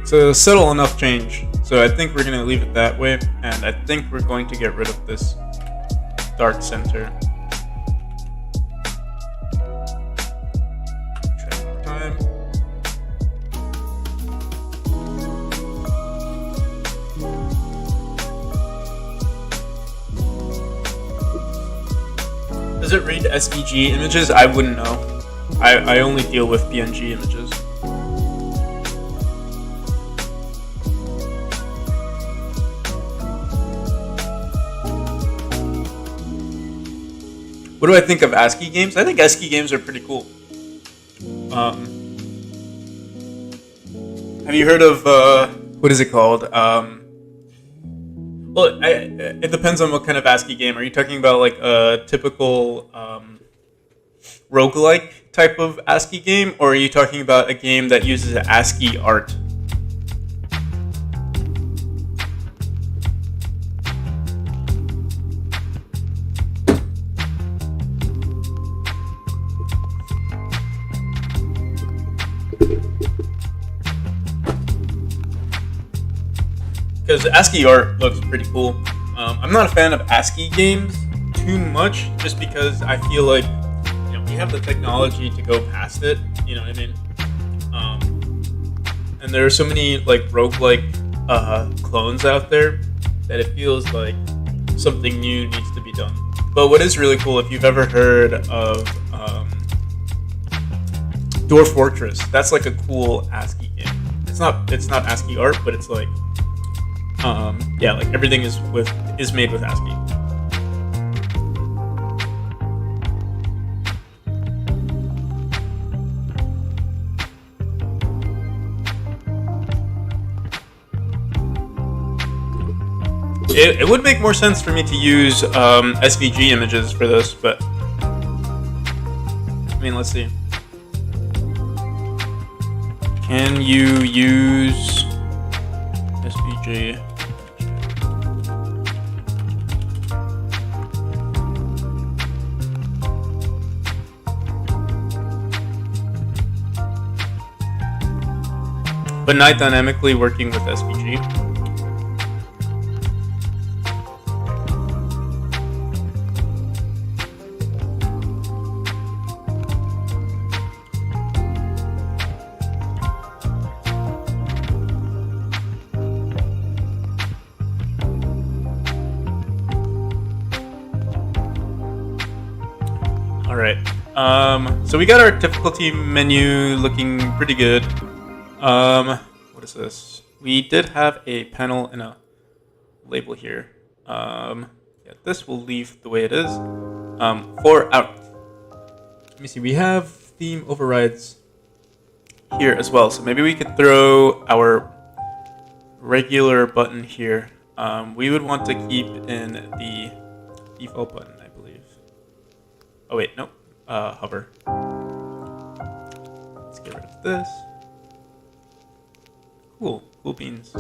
It's a subtle enough change. So I think we're going to leave it that way, and I think we're going to get rid of this dark center. Try one more time. Does it read SVG images? I wouldn't know. I only deal with PNG images. What do I think of ASCII games? I think ASCII games are pretty cool. Have you heard of, what is it called? Well, it depends on what kind of ASCII game. Are you talking about like a typical roguelike type of ASCII game? Or are you talking about a game that uses ASCII art? because ASCII art looks pretty cool. I'm not a fan of ASCII games too much, just because I feel like we have the technology to go past it. You know what I mean? And there are so many like roguelike clones out there that it feels like something new needs to be done. But what is really cool, if you've ever heard of Dwarf Fortress, that's like a cool ASCII game. It's not ASCII art, but it's like like everything is made with ASCII. It would make more sense for me to use SVG images for this, but I mean, let's see. Can you use SVG? But not dynamically working with SVG. So we got our difficulty menu looking pretty good. What is this? We did have a panel and a label here. This will leave the way it is. For out. Let me see. We have theme overrides here as well. So maybe we could throw our regular button here. We would want to keep in the default button, I believe. Oh wait, nope. Hover. Let's get rid of this. Cool beans.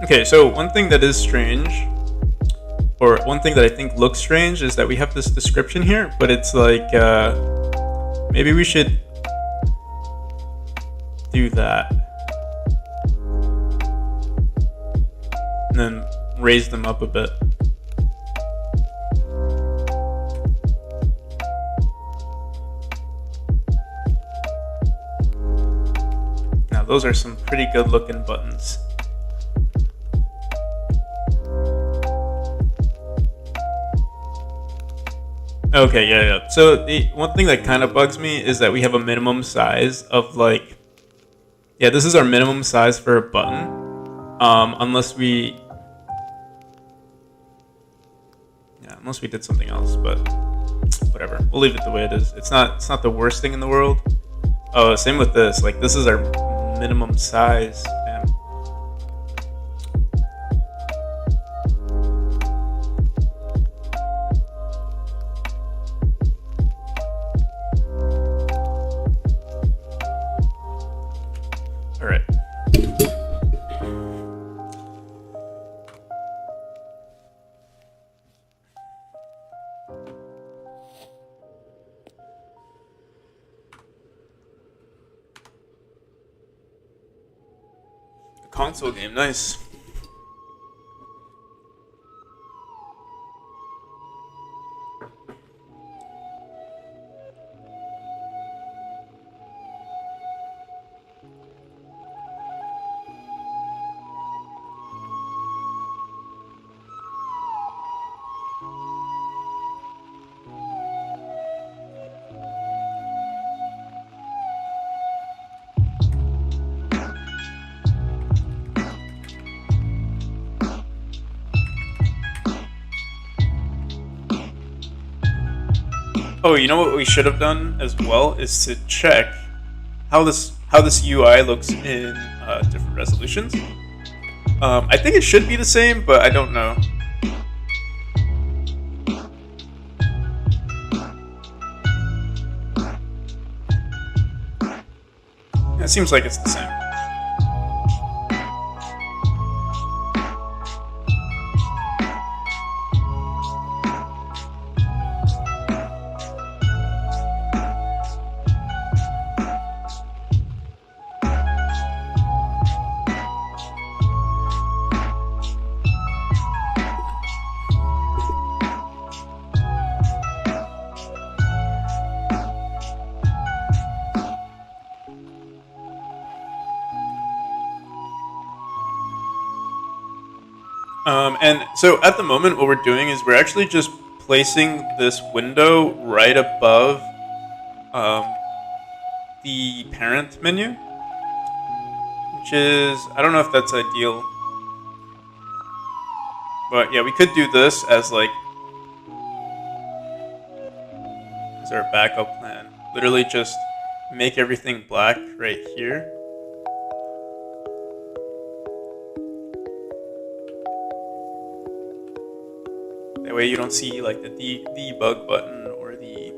Okay, so one thing that is strange, or one thing that I think looks strange, is that we have this description here, but it's like, maybe we should do that. And then raise them up a bit. Now those are some pretty good looking buttons. Okay, yeah. So the one thing that kind of bugs me is that we have a minimum size of like, this is our minimum size for a button. Unless we did something else, but whatever. We'll leave it the way it is. It's not the worst thing in the world. Oh, same with this. Like, this is our minimum size. Damn. All right. Console game, nice. Oh, you know what we should have done as well is to check how this UI looks in different resolutions. I think it should be the same, but I don't know. It seems like it's the same. And so at the moment, what we're doing is we're actually just placing this window right above the parent menu, which is, I don't know if that's ideal, but yeah, we could do this as like as our backup plan. Literally just make everything black right here. That way you don't see like the debug button or the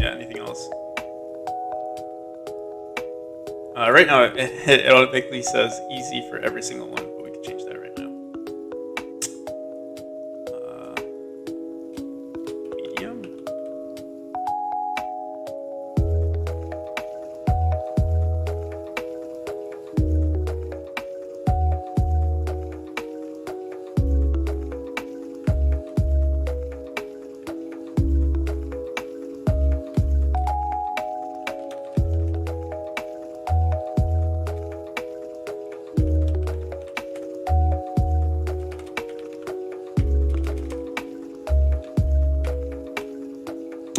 anything else. Right now it automatically says easy for every single one, but we can change that right now. Medium.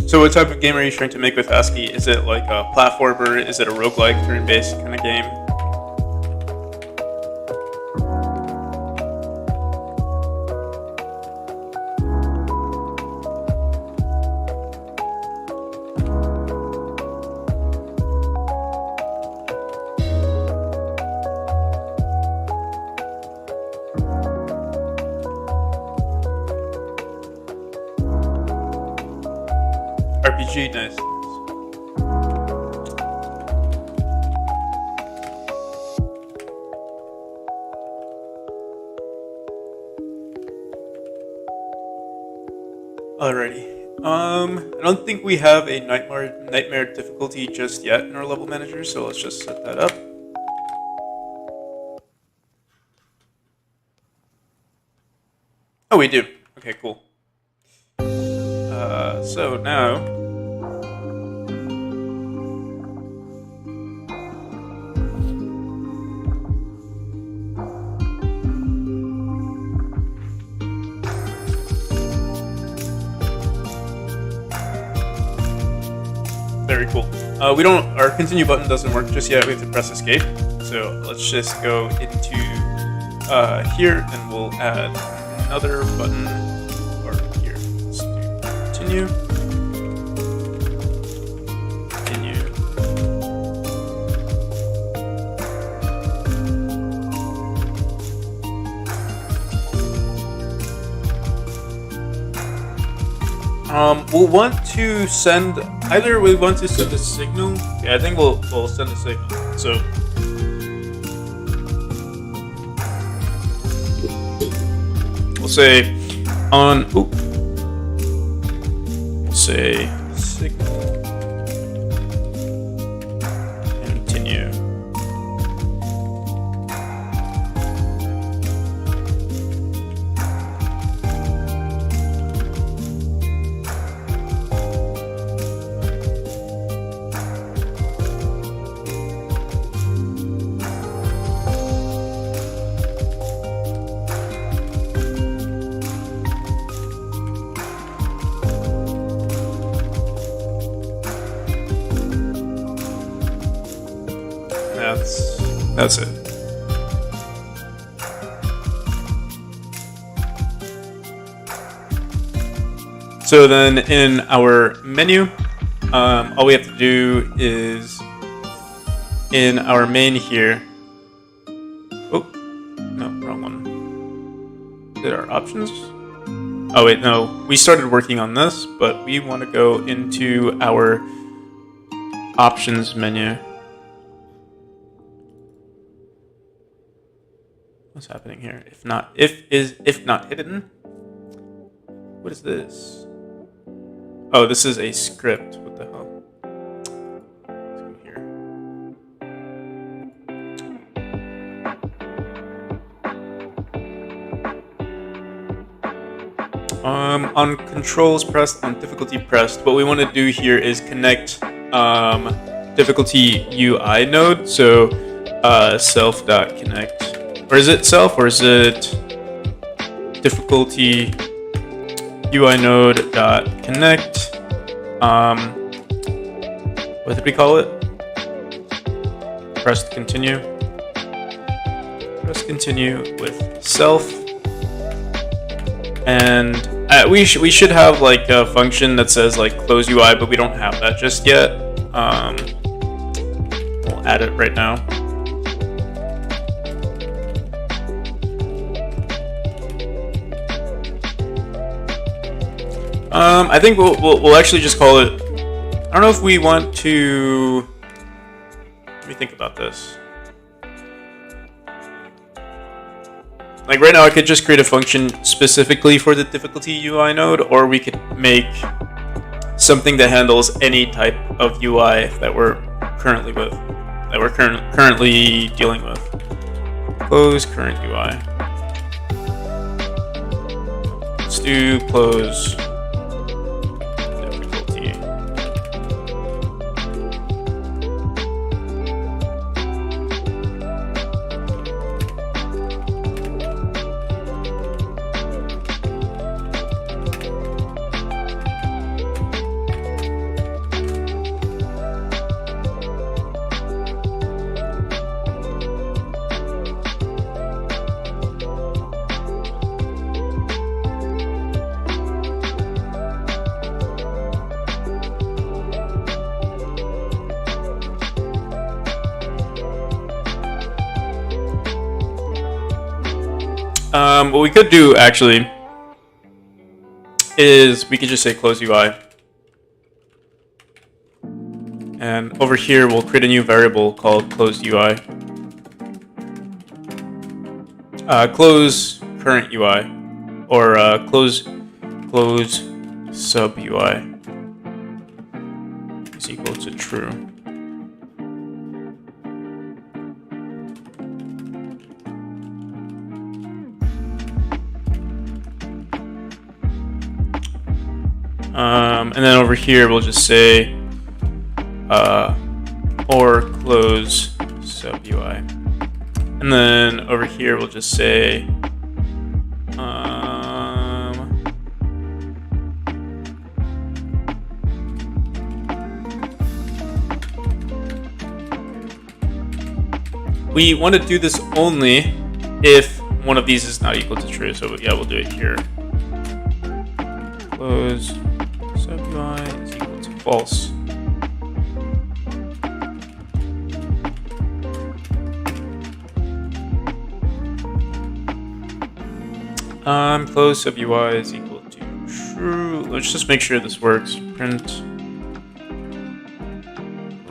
So what type of game are you trying to make with ASCII? Is it like a platformer? Is it a roguelike turn-based kind of game? RPG, nice. Alrighty. I don't think we have a nightmare difficulty just yet in our level manager, so let's just set that up. Oh, we do. Okay, cool. So now very cool. Our continue button doesn't work just yet. We have to press escape. So let's just go into here and we'll add another button. Continue. We'll want to send either we want to send a signal. Yeah, I think we'll send a signal. So we'll say on. Say signal continue. That's it. So then in our menu, all we have to do is in our main here. Oh, no, wrong one. Did our options? Oh wait, no. We started working on this, but we want to go into our options menu. What's happening here? If not hidden. What is this? Oh, this is a script. What the hell? Let's go here. On controls pressed, on difficulty pressed, what we want to do here is connect difficulty UI node. So self.connect, or is it self, or is it difficulty UI node dot connect? What did we call it? Press continue. Press continue with self, and we should have like a function that says like close UI, but we don't have that just yet. We'll add it right now. I think we'll actually just call it. I don't know if we want to. Let me think about this. Like right now, I could just create a function specifically for the difficulty UI node, or we could make something that handles any type of UI that we're currently dealing with. Close current UI. Let's do close difficulty. What we could do actually is we could just say close UI, and over here we'll create a new variable called closed UI. Close current UI, or close sub UI is equal to true. And then over here we'll just say or close sub UI, and then over here we'll just say we want to do this only if one of these is not equal to true. So yeah, we'll do it here. Close sub UI is equal to false. Close sub UI is equal to true. Let's just make sure this works. Print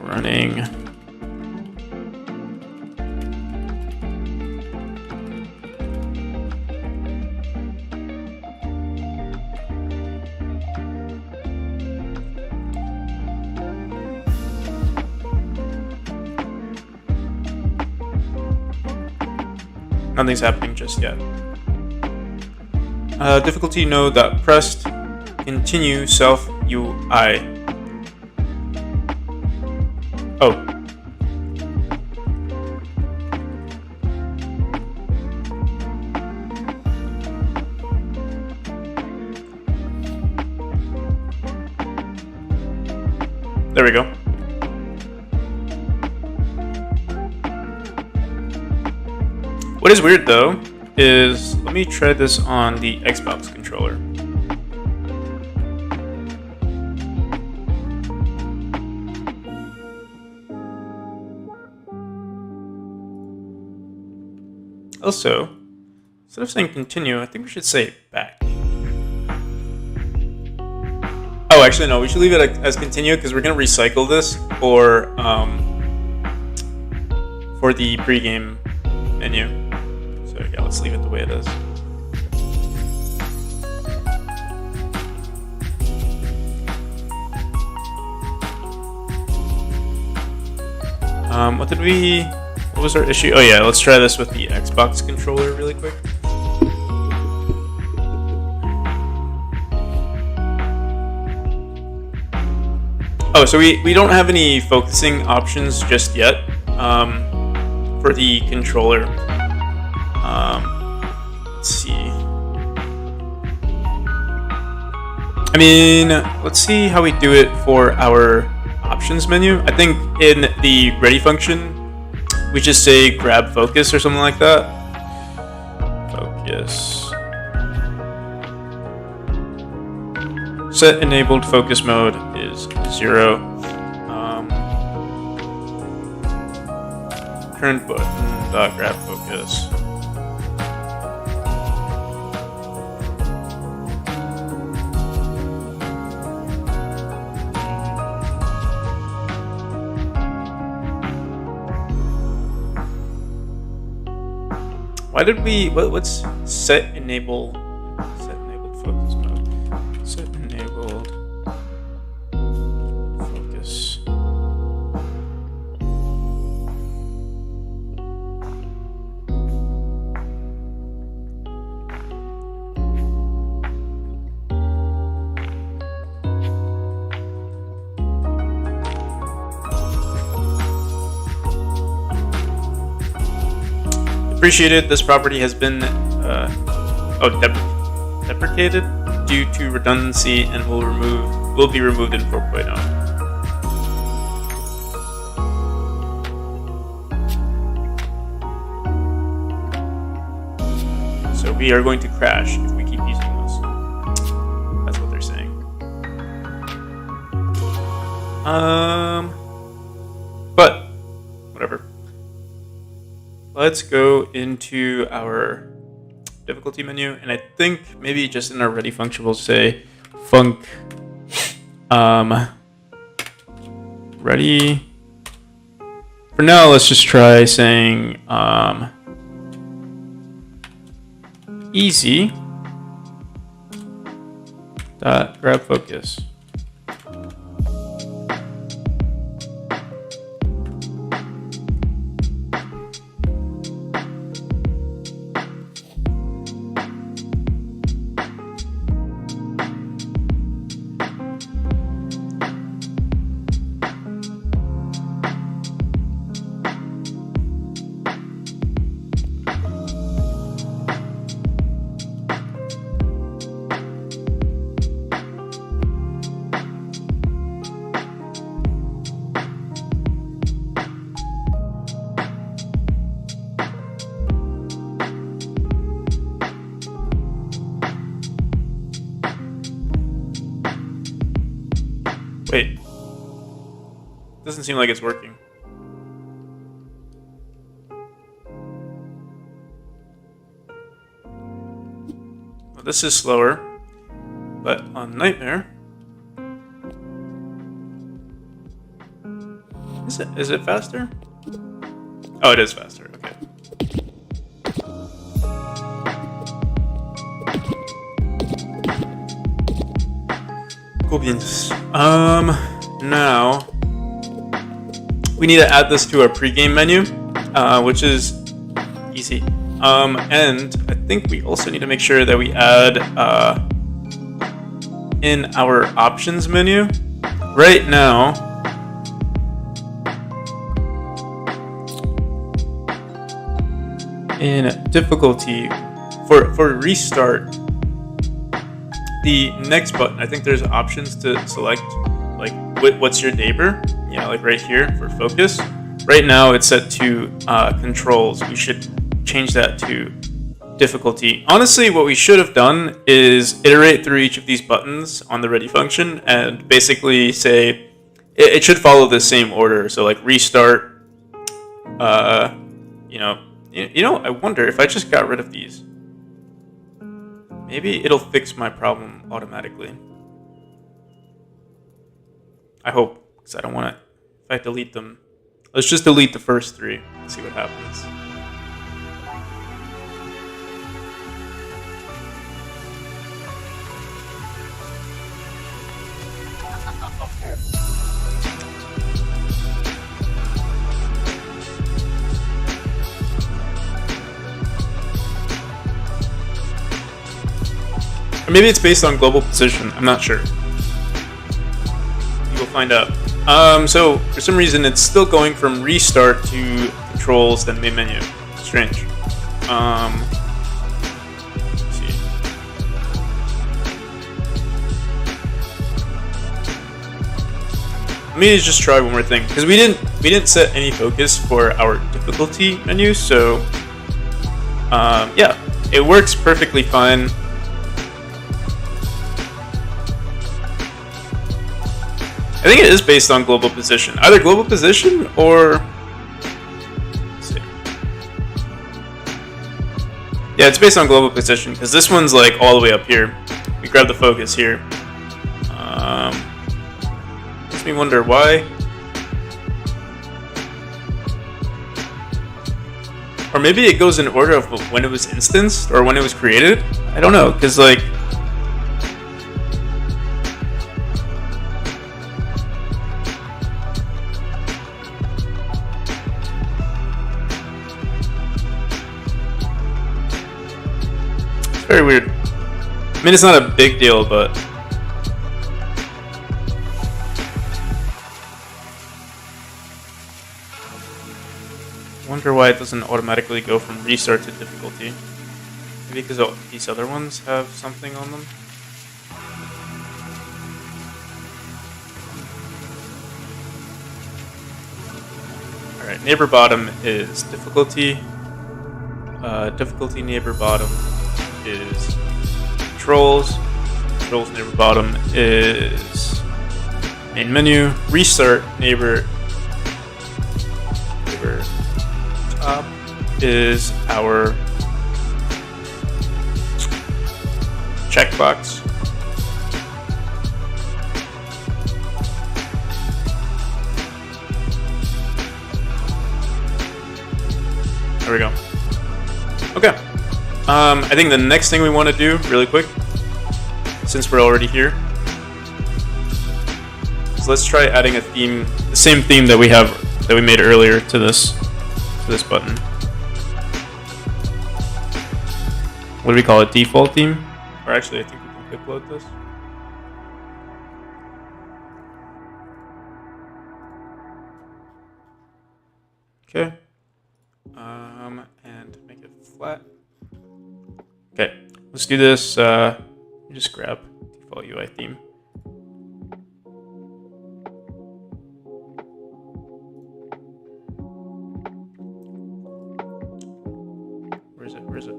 running. Nothing's happening just yet. Difficulty node dot pressed continue self UI. Oh. There we go. What is weird though is, let me try this on the Xbox controller. Also, instead of saying continue, I think we should say back. Oh, actually no, we should leave it as continue because we're going to recycle this for the pregame menu. So yeah, let's leave it the way it is. What was our issue? Oh yeah, let's try this with the Xbox controller really quick. Oh, so we don't have any focusing options just yet. for the controller. Let's see. I mean, let's see how we do it for our options menu. I think in the ready function, we just say grab focus or something like that. Focus. Set enabled focus mode is 0. Current button dot grab focus. Why did we? What's set enabled focus mode? Set enabled focus. Appreciated. This property has been deprecated due to redundancy and will be removed in 4.0. So we are going to crash if we keep using this. That's what they're saying. But whatever. Let's go into our difficulty menu, and I think maybe just in our ready function we'll say func ready. For now, let's just try saying easy dot grab focus. Wait. Doesn't seem like it's working. Well, this is slower, but on Nightmare, is it faster? Oh, it is faster. Okay. Cool beans. Now we need to add this to our pregame menu, which is easy. And I think we also need to make sure that we add in our options menu. Right now, in difficulty, for restart, the next button, I think there's options to select, like what's your neighbor? Yeah, like right here for focus. Right now it's set to controls. We should change that to difficulty. Honestly, what we should have done is iterate through each of these buttons on the ready function and basically say it should follow the same order. So like restart. I wonder if I just got rid of these. Maybe it'll fix my problem automatically. I hope, because I don't want to. If I delete them, let's just delete the first three and see what happens. Or maybe it's based on global position. I'm not sure. You will find out. So for some reason, it's still going from restart to controls than main menu. Strange. Let's see. Let me just try one more thing, because we didn't set any focus for our difficulty menu, so yeah, it works perfectly fine. I think it is based on global position. Either global position or... Let's see. Yeah, it's based on global position, because this one's like all the way up here. We grab the focus here. Makes me wonder why. Or maybe it goes in order of when it was instanced or when it was created. I don't know, because like... Very weird. I mean, it's not a big deal, but... I wonder why it doesn't automatically go from restart to difficulty. Maybe because these other ones have something on them? Alright, neighbor bottom is difficulty. Difficulty neighbor bottom is controls. Controls neighbor bottom is main menu. Restart neighbor top is our checkbox. There we go. Okay. I think the next thing we want to do, really quick, since we're already here, is let's try adding a theme, the same theme that we made earlier to this button. What do we call it? Default theme? Or actually, I think we can quick load this. Okay. And make it flat. Okay, let's do this. Just grab default UI theme. Where is it? Where is it?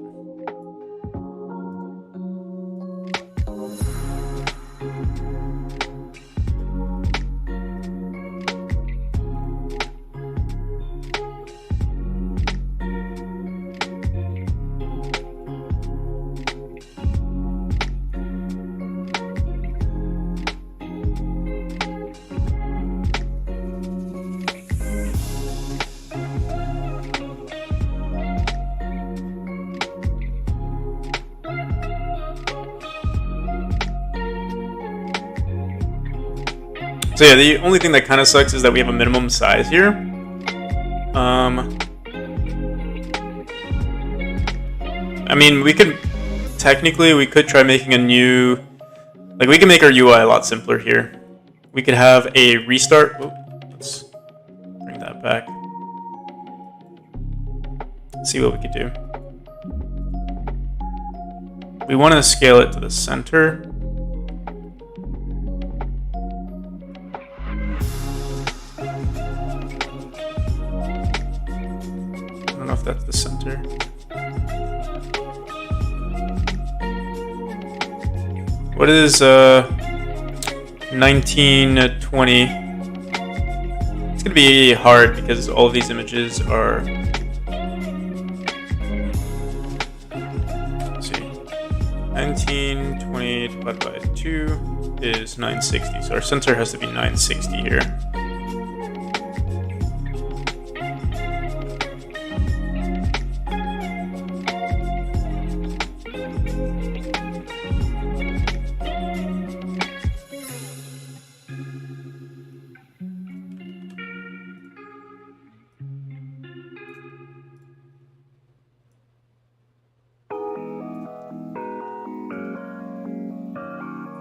So yeah, the only thing that kind of sucks is that we have a minimum size here. I mean, we could try making a new, like we can make our UI a lot simpler here. We could have a restart. Oh, let's bring that back. Let's see what we could do. We want to scale it to the center. I don't know if that's the center. What is 1920? It's gonna be hard because all of these images are. Let's see. 1920 divided by 2 is 960. So our center has to be 960 here.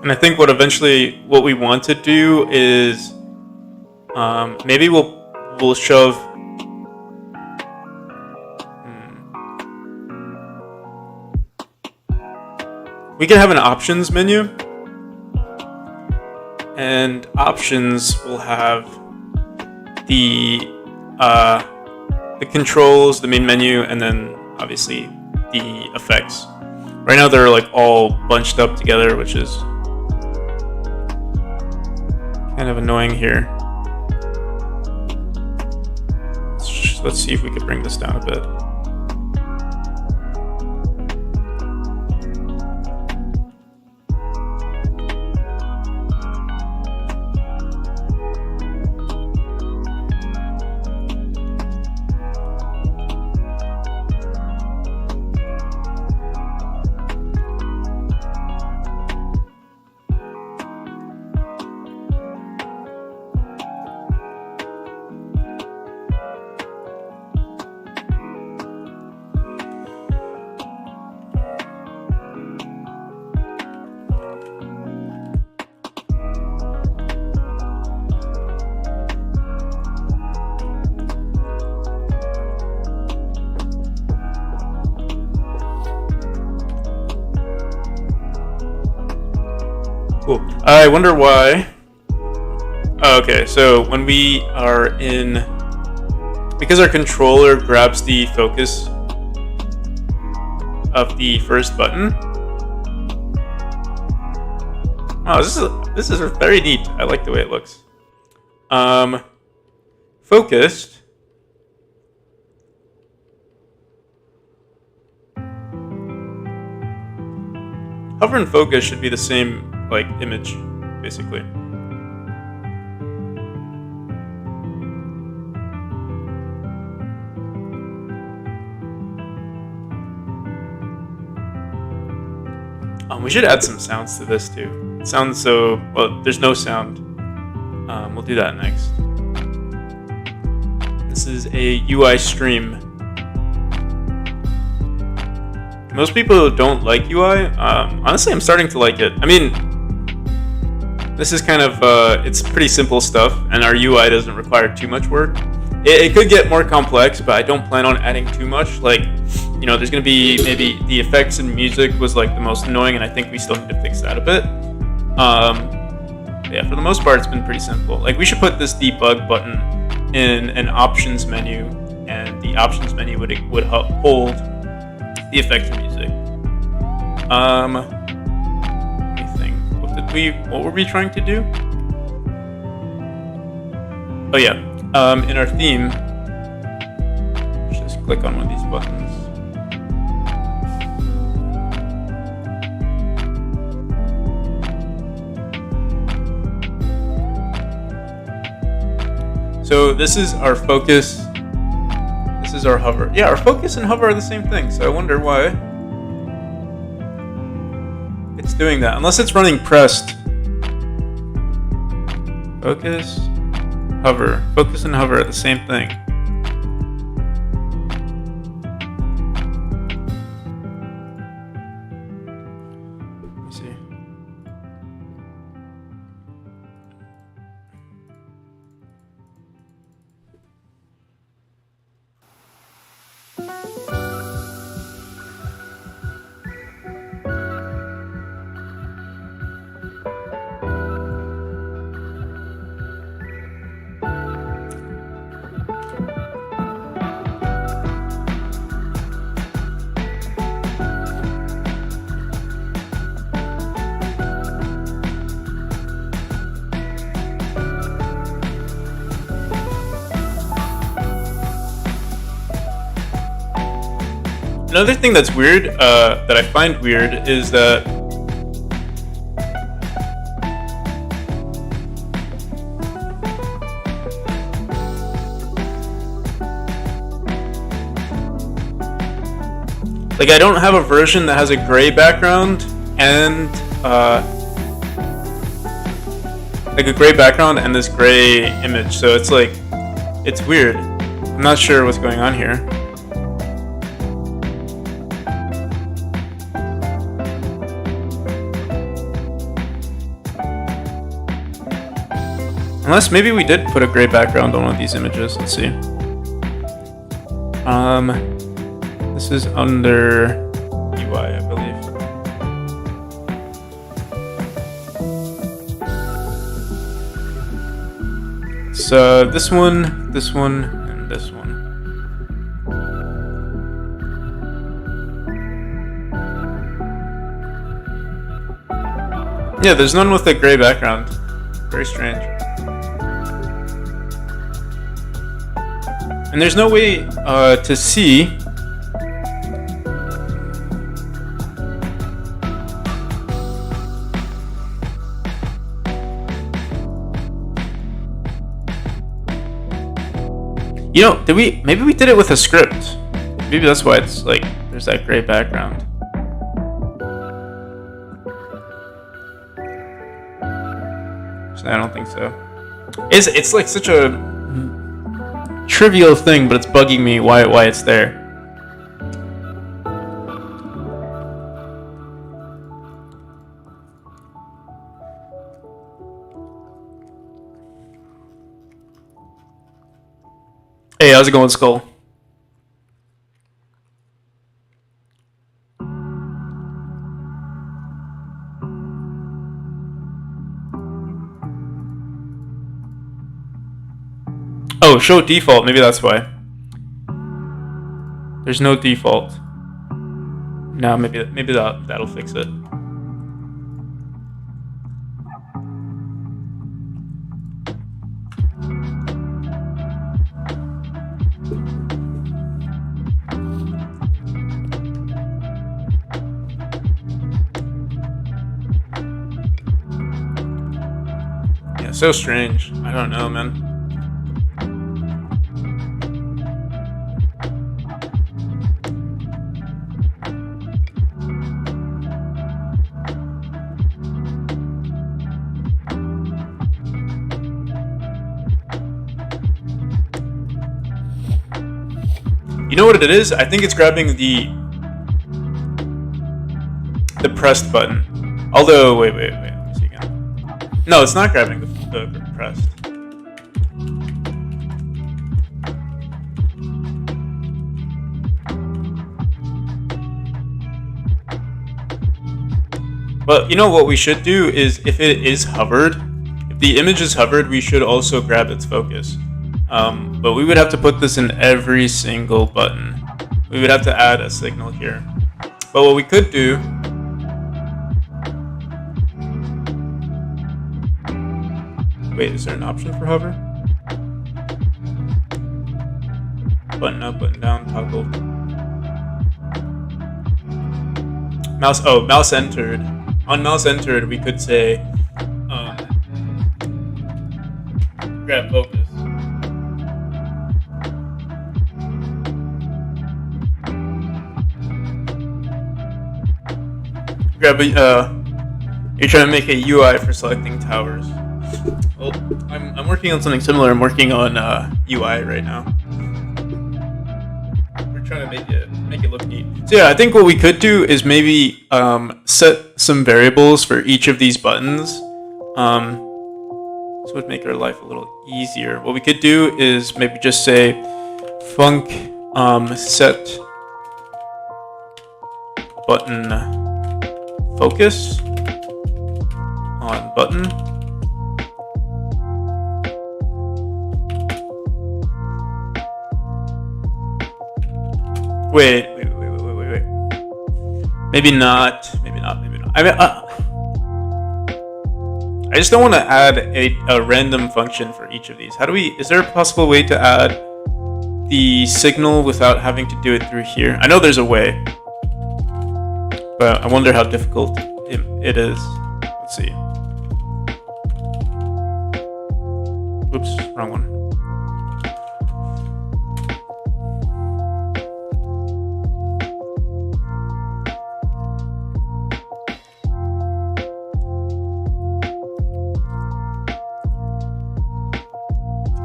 And I think what we want to do is maybe we'll shove we can have an options menu, and options will have the controls, the main menu, and then obviously the effects. Right now they're like all bunched up together, which is kind of annoying here. Let's see if we could bring this down a bit. Cool. I wonder why. Oh, okay, so when we are in, because our controller grabs the focus of the first button. Oh, this is very neat. I like the way it looks. Focused. Hover and focus should be the same, like, image, basically. We should add some sounds to this too. It sounds so, well, there's no sound. We'll do that next. This is a UI stream. Most people don't like UI. Honestly, I'm starting to like it. I mean, this is kind of, it's pretty simple stuff, and our UI doesn't require too much work. It could get more complex, but I don't plan on adding too much. Like, you know, there's going to be maybe the effects and music was like the most annoying, and I think we still need to fix that a bit. Yeah, for the most part, it's been pretty simple. Like, we should put this debug button in an options menu, and the options menu would hold the effects and music. Let me think. What were we trying to do? Oh yeah. In our theme, let's just click on one of these buttons. So this is our focus. This is our hover. Yeah, our focus and hover are the same thing, so I wonder why it's doing that. Unless it's running pressed. Focus, hover. Focus and hover are the same thing. Let me see. Another thing that's weird, that I find weird, is that like I don't have a version that has a gray background and like a gray background and this gray image. So it's like, it's weird. I'm not sure what's going on here. Unless maybe we did put a gray background on one of these images. Let's see. This is under UI, I believe. it's this one, and this one. Yeah, there's none with a gray background. Very strange. And there's no way to see. You know, maybe we did it with a script. Maybe that's why it's like, there's that gray background. I don't think so. It's like such a trivial thing, but it's bugging me why it's there. Hey, how's it going, Skull? Oh, show default. Maybe that's why. There's no default. No, maybe that'll fix it. Yeah, so strange. I don't know, man. You know what it is? I think it's grabbing the pressed button. Although, wait. Let me see again. No, it's not grabbing the pressed. But you know what we should do is, if it is hovered, if the image is hovered, we should also grab its focus. But we would have to put this in every single button. We would have to add a signal here. But what we could do... Wait, is there an option for hover? Button up, button down, toggle. Mouse entered. On mouse entered, we could say grab focus. Grab you're trying to make a UI for selecting towers. Well, I'm working on something similar. I'm working on UI right now. We're trying to make it look neat. So yeah, I think what we could do is maybe set some variables for each of these buttons. This would make our life a little easier. What we could do is maybe just say func set button focus on button. Wait. Maybe not. I mean, I just don't want to add a random function for each of these. Is there a possible way to add the signal without having to do it through here? I know there's a way, but I wonder how difficult it is. Let's see. Oops, wrong one.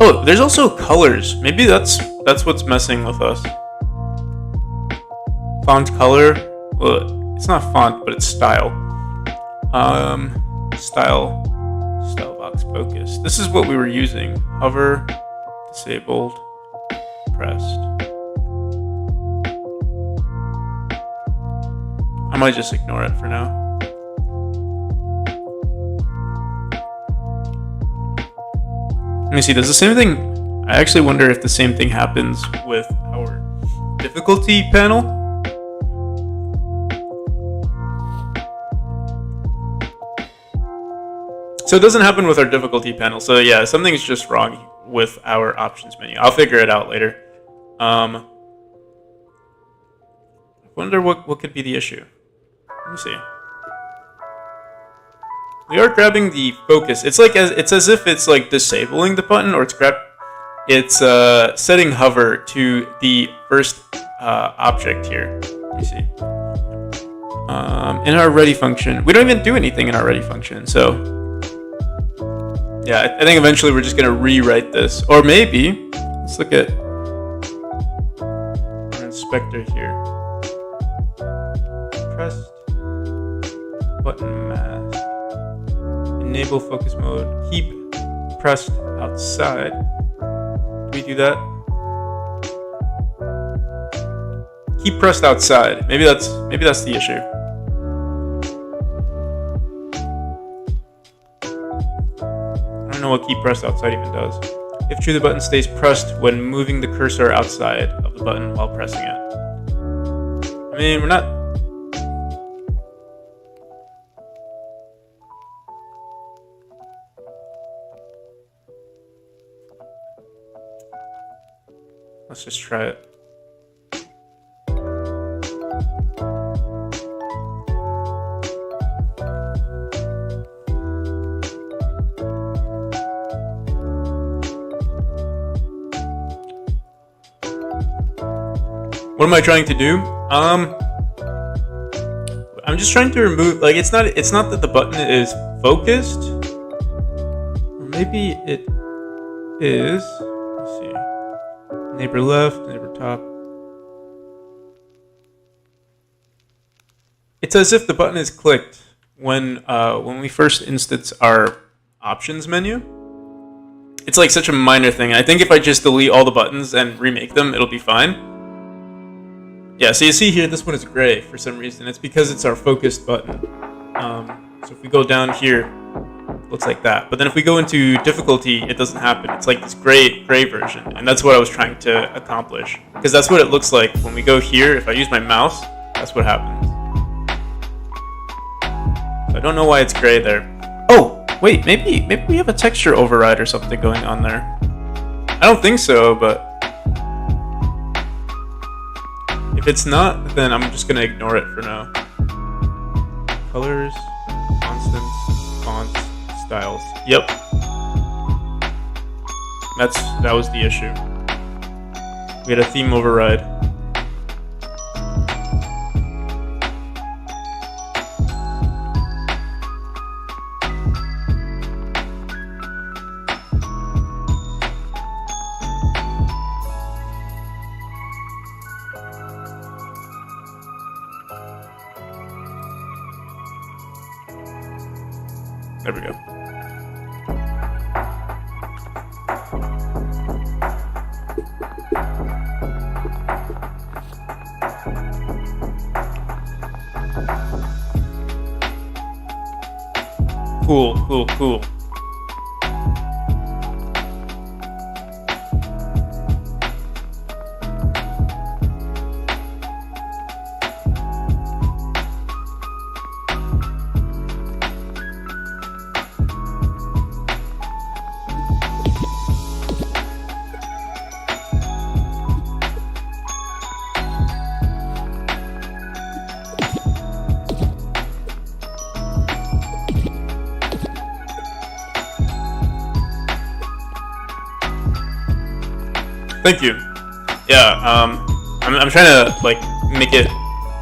Oh, there's also colors. Maybe that's what's messing with us. Font color. Well, it's not font, but it's style. Style box focus. This is what we were using. Hover, disabled, pressed. I might just ignore it for now. Let me see, does the same thing... I actually wonder if the same thing happens with our difficulty panel. So it doesn't happen with our difficulty panel. So yeah, something's just wrong with our options menu. I'll figure it out later. I wonder what could be the issue. Let me see. We are grabbing the focus. It's like it's as if it's like disabling the button, or it's setting hover to the first object here. Let me see. In our ready function, we don't even do anything in our ready function. So yeah, I think eventually we're just gonna rewrite this, or maybe let's look at our inspector here. Pressed button mask. Enable focus mode. Keep pressed outside. Do we do that? Keep pressed outside. Maybe that's the issue. I don't know what keep pressed outside even does. If true, the button stays pressed when moving the cursor outside of the button while pressing it. I mean, we're not... Let's just try it. What am I trying to do? I'm just trying to remove, like, it's not that the button is focused. Or maybe it is. Let's see. Neighbor left, neighbor top. It's as if the button is clicked when we first instance our options menu. It's like such a minor thing. I think if I just delete all the buttons and remake them, it'll be fine. Yeah, so you see here, this one is gray for some reason. It's because it's our focused button. So if we go down here, it looks like that. But then if we go into difficulty, it doesn't happen. It's like this gray version. And that's what I was trying to accomplish. Because that's what it looks like when we go here. If I use my mouse, that's what happens. So I don't know why it's gray there. Oh, wait, maybe we have a texture override or something going on there. I don't think so, but... if it's not, then I'm just going to ignore it for now. Colors, constants, fonts, styles. Yep. That was the issue. We had a theme override. There we go. Cool. Thank you. Yeah, I'm trying to like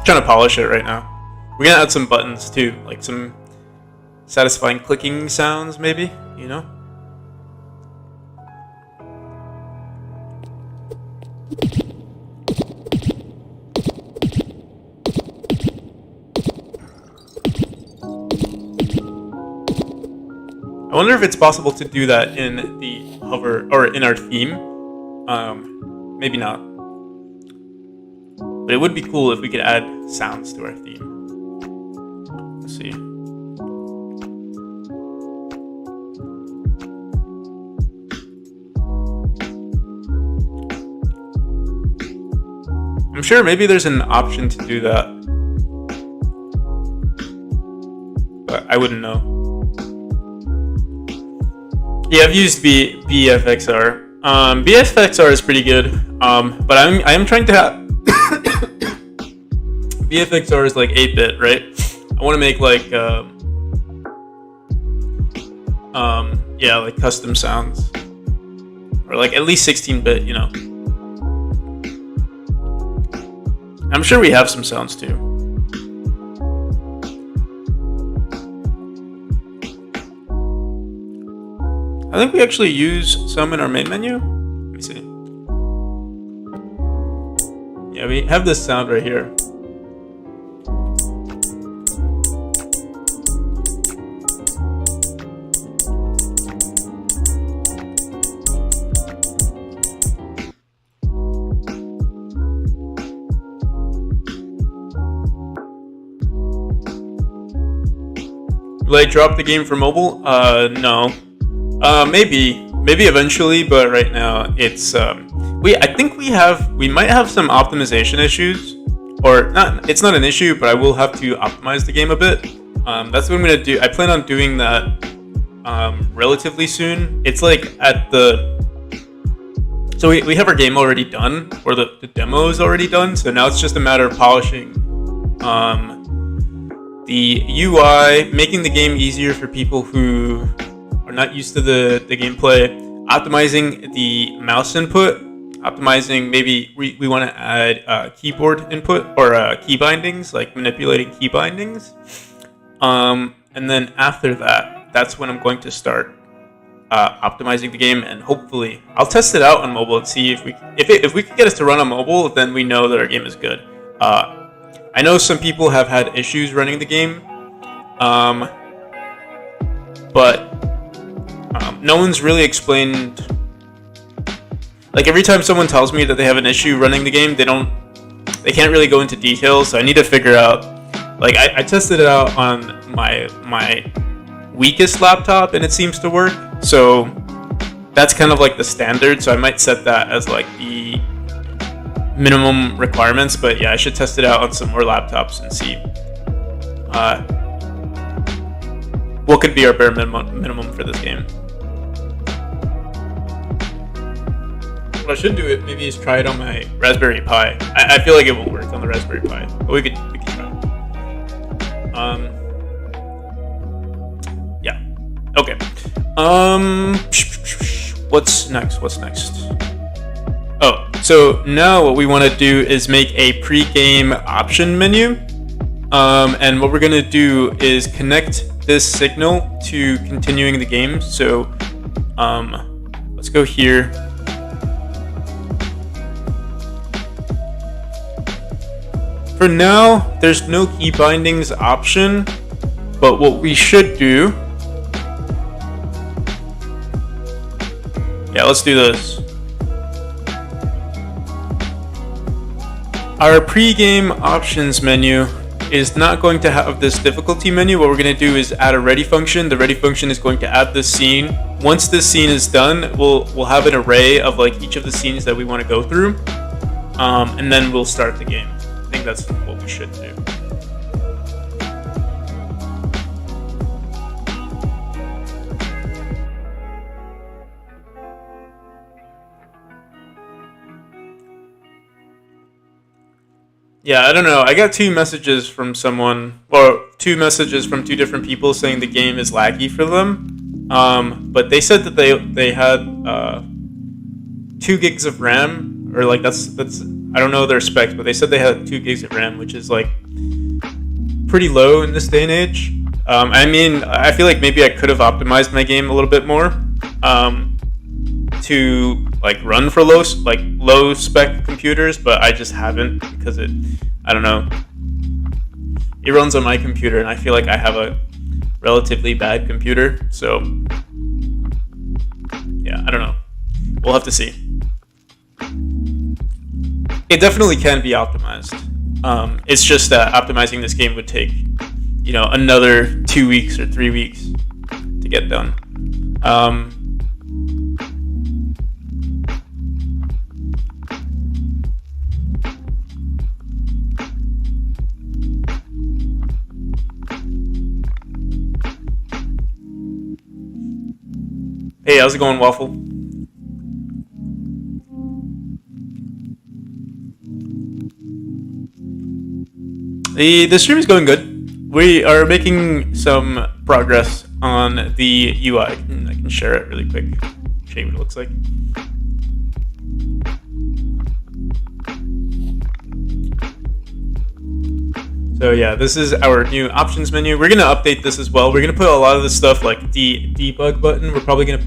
trying to polish it right now. We're gonna add some buttons too, like some satisfying clicking sounds, maybe. You know. I wonder if it's possible to do that in the hover or in our theme. Maybe not. But it would be cool if we could add sounds to our theme. Let's see. I'm sure maybe there's an option to do that, but I wouldn't know. Yeah, I've used BFXR. BFXR is pretty good, but I am trying to have BFXR is like 8-bit, right? I want to make like yeah, like custom sounds, or like at least 16-bit, you know. I'm sure we have some sounds too. I think we actually use some in our main menu. Let me see. Yeah, we have this sound right here. Will I drop the game for mobile? No. Maybe eventually, but right now it's I think we might have some optimization issues, or not. It's not an issue, but I will have to optimize the game a bit. That's what I'm gonna do. I plan on doing that relatively soon. It's like at the so we have our game already done, or the demo is already done. So now it's just a matter of polishing the UI, making the game easier for people who are not used to the gameplay, optimizing the mouse input, optimizing maybe we want to add keyboard input or key bindings, like manipulating key bindings. And then after that, that's when I'm going to start optimizing the game, and hopefully I'll test it out on mobile and see if we can get us to run on mobile, then we know that our game is good. I know some people have had issues running the game, but no one's really explained. Like every time someone tells me that they have an issue running the game, they can't really go into details. So I need to figure out. Like I tested it out on my weakest laptop, and it seems to work. So that's kind of like the standard. So I might set that as like the minimum requirements, but yeah, I should test it out on some more laptops and see what could be our bare minimum for this game. What I should do it maybe is try it on my Raspberry Pi. I feel like it won't work on the Raspberry Pi, but we could try. Yeah. Okay. What's next? Oh, so now what we want to do is make a pre-game option menu. And what we're going to do is connect this signal to continuing the game. So let's go here. For now, there's no key bindings option, but what we should do... Yeah, let's do this. Our pre-game options menu is not going to have this difficulty menu. What we're going to do is add a ready function. The ready function is going to add this scene. Once this scene is done, we'll have an array of like each of the scenes that we want to go through, and then we'll start the game. I think that's what we should do. Yeah, I don't know. I got two messages from someone, or two messages from two different people saying the game is laggy for them. But they said that they had 2 gigs of RAM, or like that's I don't know their specs, but they said they had 2 gigs of RAM, which is like pretty low in this day and age. I mean, I feel like maybe I could have optimized my game a little bit more to like run for low spec computers, but I just haven't because I don't know. It runs on my computer, and I feel like I have a relatively bad computer, so yeah, I don't know. We'll have to see. It definitely can be optimized. It's just that optimizing this game would take, another 2 weeks or 3 weeks to get done. Hey, how's it going, Waffle? The stream is going good. We are making some progress on the UI. I can share it really quick, show you what it looks like. So yeah, this is our new options menu. We're gonna update this as well. We're gonna put a lot of this stuff like the debug button. We're gonna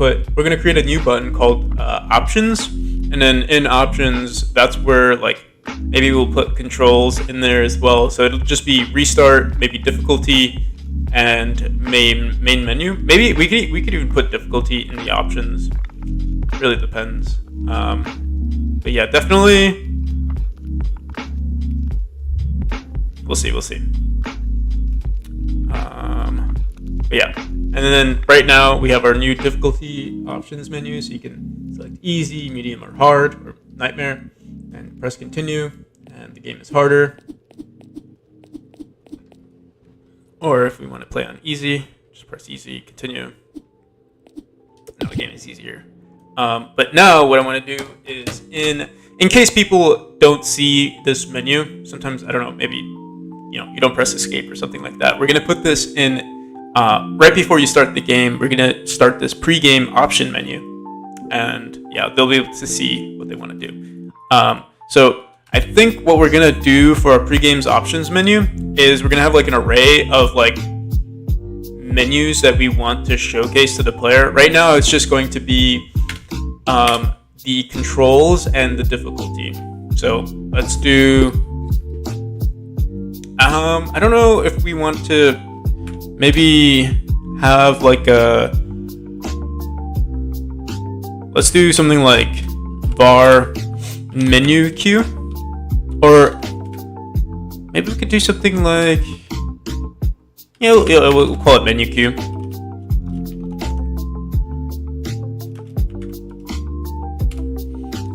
create a new button called options, and then in options, that's where like maybe we'll put controls in there as well. So it'll just be restart, maybe difficulty, and main menu. Maybe we could even put difficulty in the options. It really depends. But yeah, definitely. We'll see. But yeah, and then right now we have our new difficulty options menu, so you can select easy, medium, or hard, or nightmare, and press continue, and the game is harder. Or if we want to play on easy, just press easy, continue. Now the game is easier. But now what I want to do is in case people don't see this menu, sometimes I don't know, maybe you don't press escape or something like that. We're gonna put this in right before you start the game. We're gonna start this pre-game option menu, and yeah, they'll be able to see what they want to do. So I think what we're gonna do for our pre-game's options menu is we're gonna have like an array of like menus that we want to showcase to the player. Right now, it's just going to be the controls and the difficulty. So let's do. I don't know if we want to maybe have like let's do something like var menu queue, or maybe we could do something like we'll call it menu queue.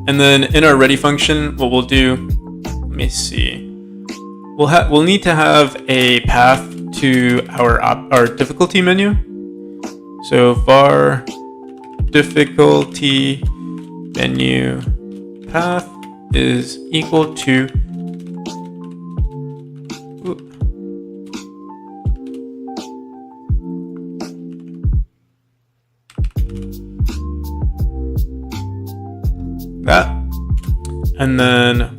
And then in our ready function, what we'll do, let me see. We'll need to have a path to our difficulty menu. So var difficulty menu path is equal to that, and then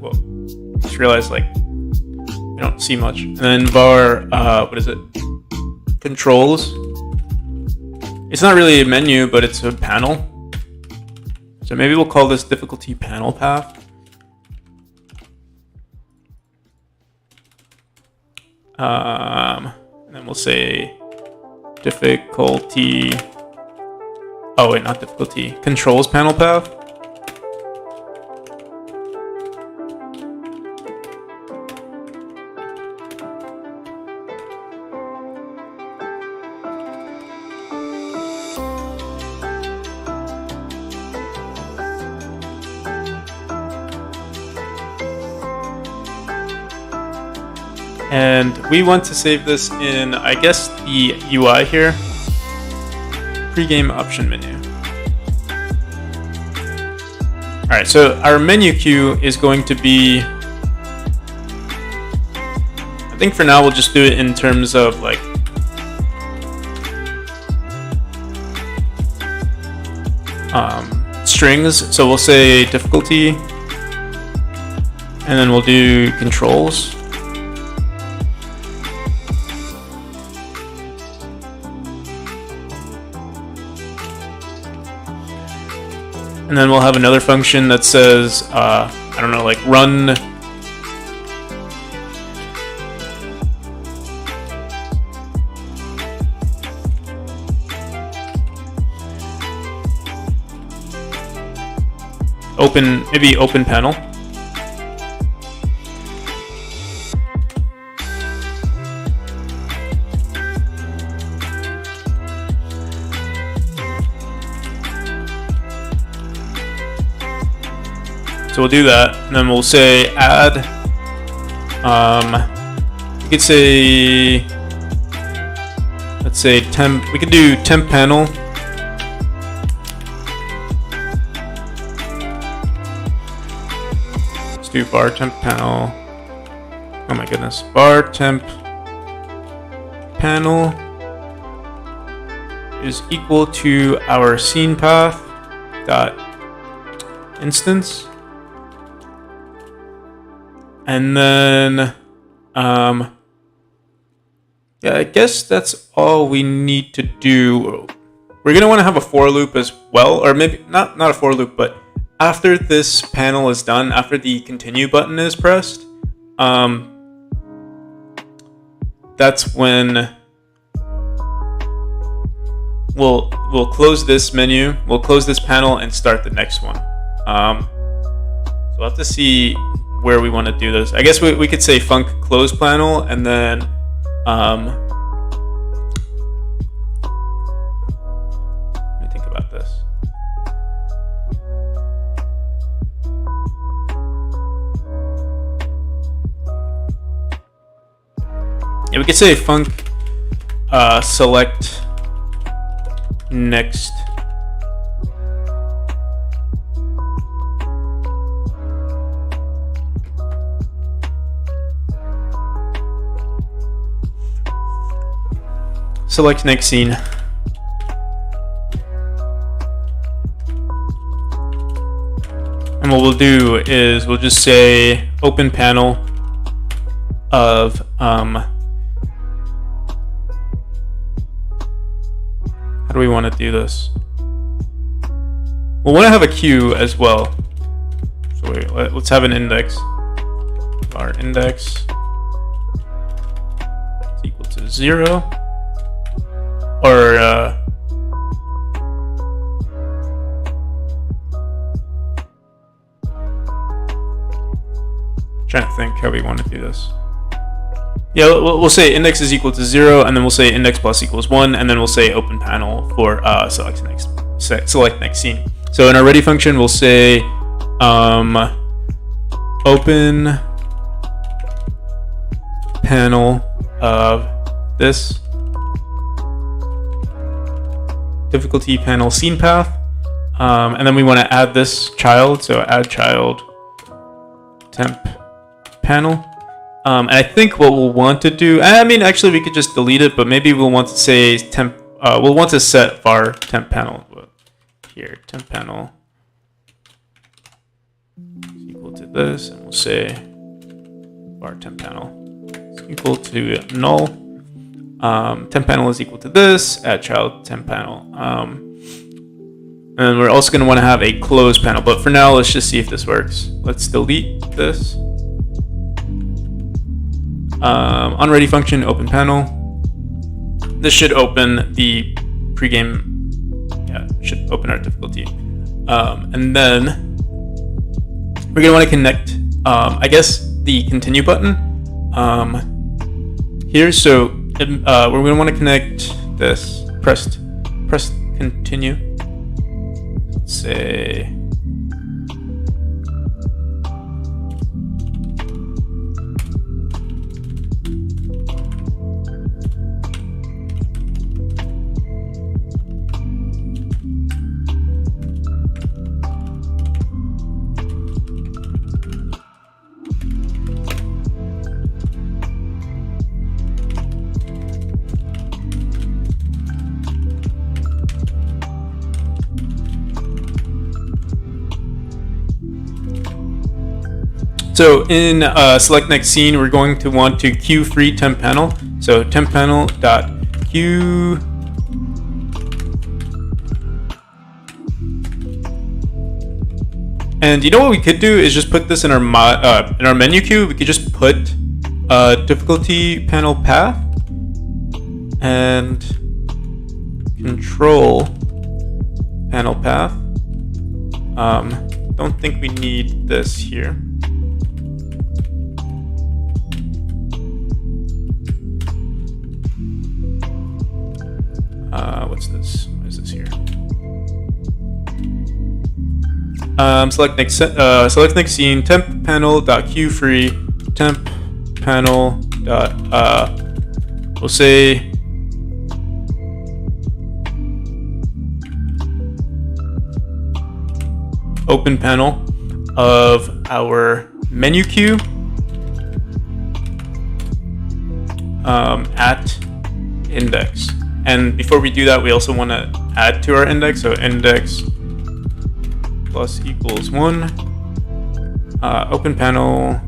just realized like we don't see much. And then var what is it? Controls. It's not really a menu, but it's a panel. So maybe we'll call this difficulty panel path. And then we'll say difficulty. Oh wait, not difficulty. Controls panel path. And we want to save this in, I guess, the UI here. Pre-game option menu. Alright, so our menu queue is going to be... I think for now we'll just do it in terms of like... strings. So we'll say difficulty. And then we'll do controls. And then we'll have another function that says, I don't know, like run open panel. So we'll do that, and then we'll say add. We could say, let's say temp. We could do temp panel, Let's do bar temp panel. Oh my goodness. Bar temp panel is equal to our scene path dot instance. And then, yeah, I guess that's all we need to do. We're gonna want to have a for loop as well, or maybe not a for loop, but after this panel is done, after the continue button is pressed, that's when we'll close this menu, we'll close this panel and start the next one. So we'll have to see where we want to do this. I guess we could say func close panel, and then let me think about this. Yeah, we could say func select next scene. And what we'll do is we'll just say open panel of how do we want to do this? We'll want to have a queue as well. So let's have an index. Our index is equal to 0. Or trying to think how we want to do this. Yeah, we'll say index is equal to 0, and then we'll say index plus equals 1, and then we'll say open panel for select next scene. So in our ready function, we'll say open panel of this difficulty panel scene path, and then we want to add this child, so add child temp panel. And I think what we'll want to do, I mean, actually we could just delete it, but maybe we'll want to say temp, we'll want to set var temp panel here, temp panel is equal to this, and we'll say var temp panel is equal to null. Temp panel is equal to this, add child temp panel. And we're also going to want to have a close panel, but for now, let's just see if this works. Let's delete this. On ready function, open panel. This should open the pregame, yeah, should open our difficulty. And then we're going to want to connect, I guess, the continue button here. So we're going to want to connect this press continue. Let's say so in select next scene, we're going to want to queue free temp panel. So temp panel dot queue and you know what we could do is just put this in our menu queue. We could just put difficulty panel path and control panel path. Don't think we need this here. What's this? What is this here? Select next scene, temp panel dot queue free, temp panel dot we'll say open panel of our menu queue at index. And before we do that, we also want to add to our index. So index plus equals 1, open panel,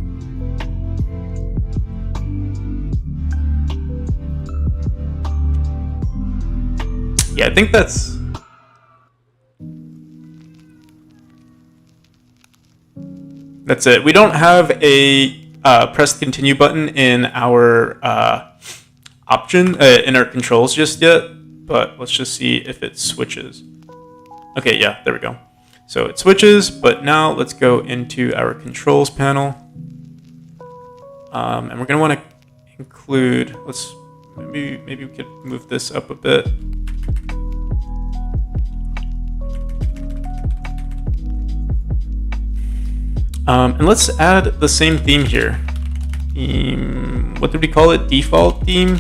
yeah, I think that's it. We don't have a press continue button in our option in our controls just yet, but let's just see if it switches. Okay, yeah, there we go. So it switches, but now let's go into our controls panel, and we're gonna want to include. Maybe we could move this up a bit. And let's add the same theme here. What did we call it? Default theme?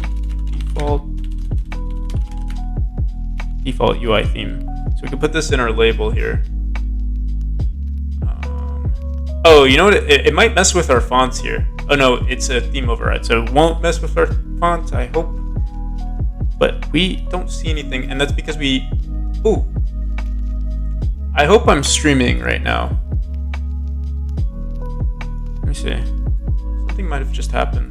Default UI theme. So we can put this in our label here. Oh, you know what? It might mess with our fonts here. Oh no, it's a theme override, so it won't mess with our fonts, I hope. But we don't see anything, and that's because we... Ooh. I hope I'm streaming right now. Let me see. Something might have just happened.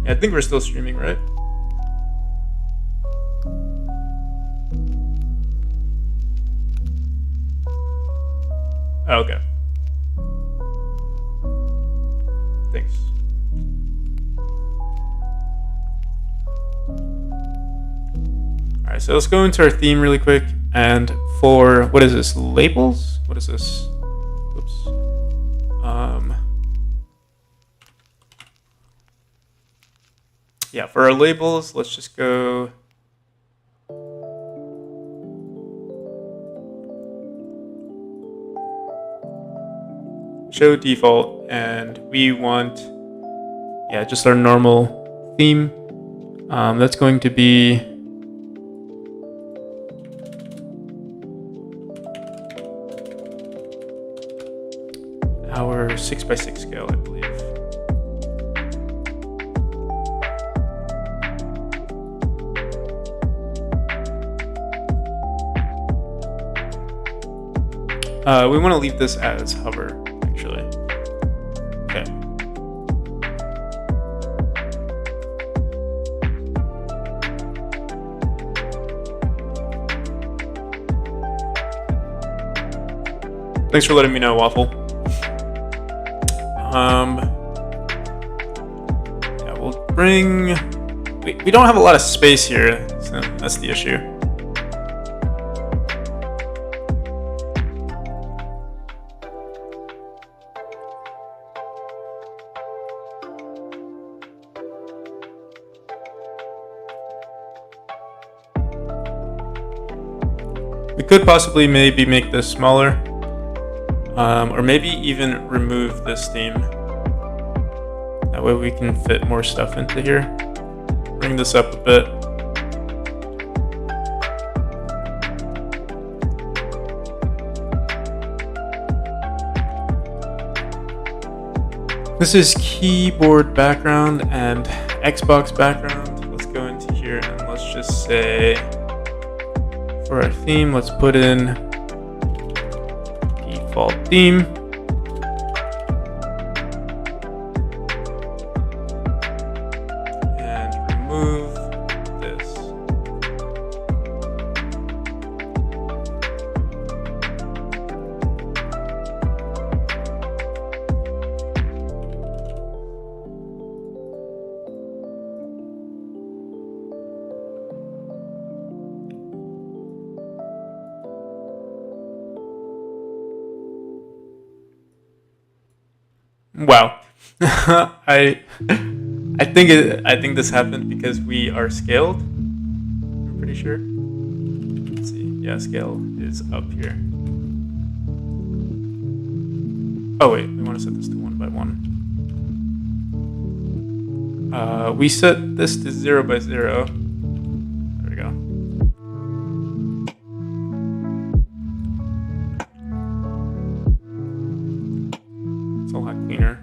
Yeah, I think we're still streaming, right? Oh, okay. Thanks. Alright, so let's go into our theme really quick. And for, what is this, labels? What is this? Whoops. Yeah, for our labels, let's just go. Show default, and we want, yeah, just our normal theme. That's going to be our 6x6 scale, I believe. We want to leave this as hover, actually. Okay. Thanks for letting me know, Waffle. Yeah, we'll bring... We don't have a lot of space here, so that's the issue. We could possibly maybe make this smaller, or maybe even remove this theme. That way we can fit more stuff into here. Bring this up a bit. This is keyboard background and Xbox background. Let's go into here and let's just say, for our theme, let's put in default theme. And remove this. Wow. I think this happened because we are scaled. I'm pretty sure. Let's see. Yeah, scale is up here. Oh wait, we want to set this to 1 by 1. We set this to 0 by 0. There we go. It's a lot cleaner.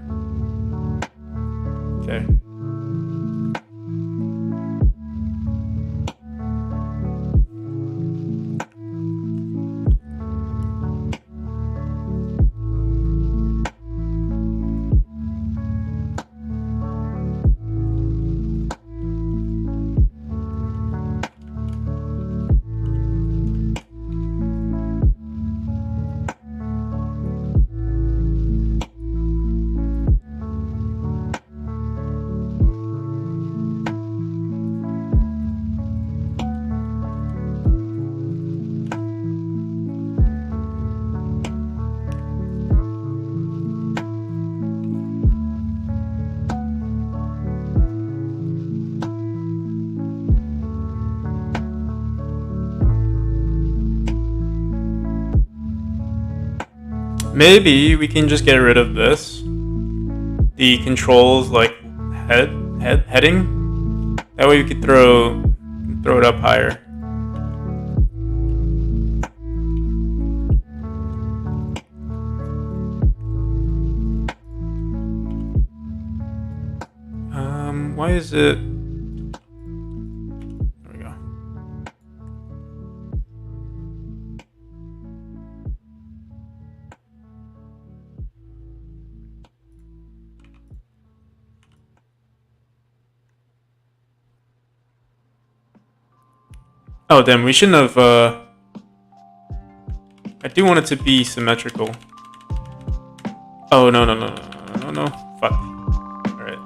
Okay. Maybe we can just get rid of this. The controls like heading. That way we could throw it up higher. Why is it? There we go. Oh, damn, we shouldn't have, I do want it to be symmetrical. Oh, no. Fuck. Alright.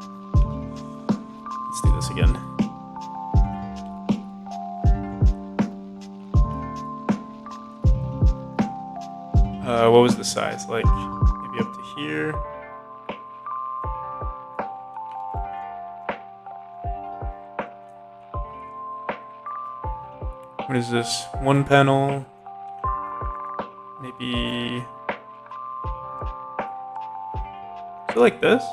Let's do this again. What was the size? Like, maybe up to here? What is this? One panel? Maybe... So like this?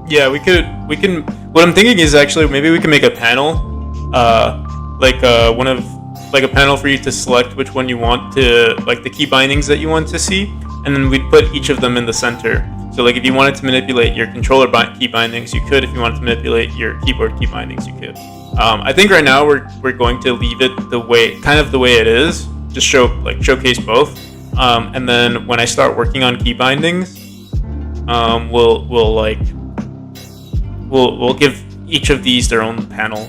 Yeah, we can. What I'm thinking is actually maybe we can make a panel, like a panel for you to select which one you want to, like the key bindings that you want to see, and then we'd put each of them in the center. So like if you wanted to manipulate your controller key bindings, you could. If you wanted to manipulate your keyboard key bindings, you could. I think right now we're going to leave it the way it is, just showcase both, and then when I start working on key bindings, We'll give each of these their own panel.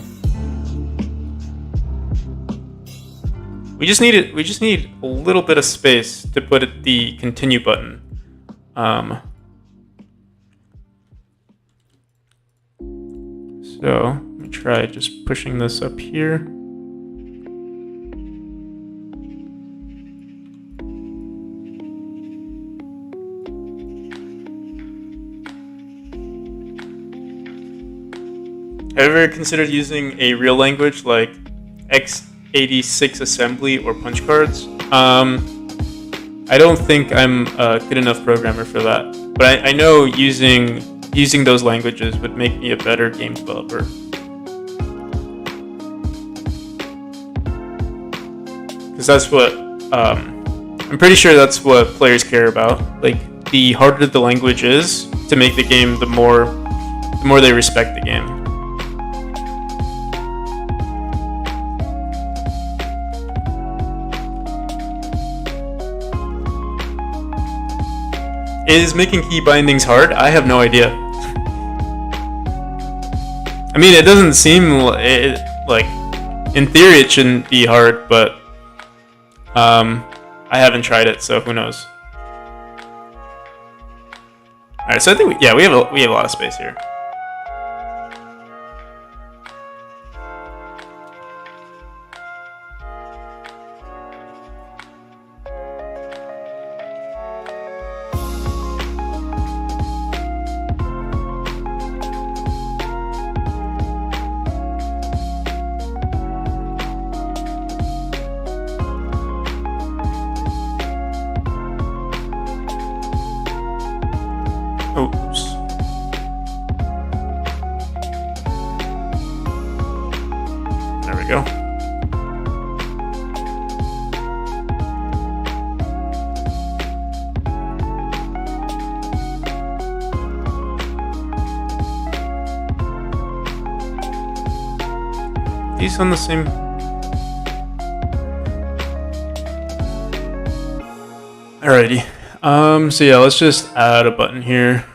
We just need a little bit of space to put the continue button. So let me try just pushing this up here. Have you ever considered using a real language like x86 assembly or punch cards? I don't think I'm a good enough programmer for that, but I know using those languages would make me a better game developer. Because that's what I'm pretty sure that's what players care about. Like the harder the language is to make the game, the more they respect the game. Is making key bindings hard? I have no idea. I mean, it doesn't seem like in theory it shouldn't be hard, but I haven't tried it, so who knows. right, so I think we have a lot of space here. Oops. There we go. These on the same. Alrighty. So yeah, let's just add a button here.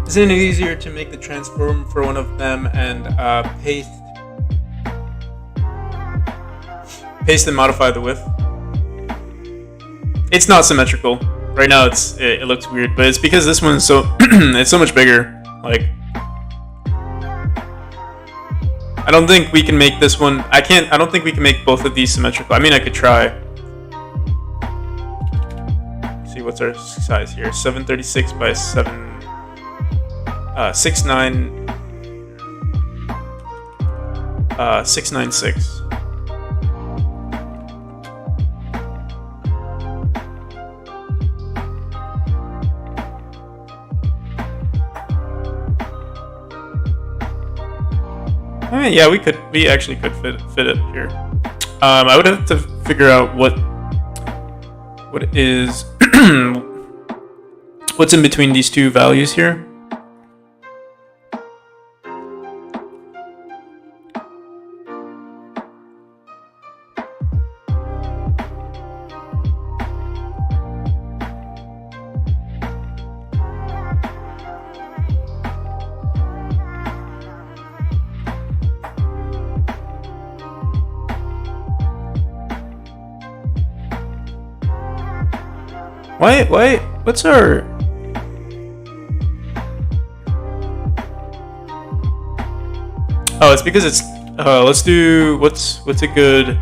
Isn't it easier to make the transform for one of them and paste and modify the width? It's not symmetrical. Right now it looks weird, but it's because this one is so it's so much bigger. Like, I don't think we can make this one. I don't think we can make both of these symmetrical. I mean, I could try. Let's see, what's our size here? 736 by 696. I mean, yeah, we actually could fit it here. I would have to figure out what is what's in between these two values here. Why, what's our... Oh, it's because it's... let's do... What's a good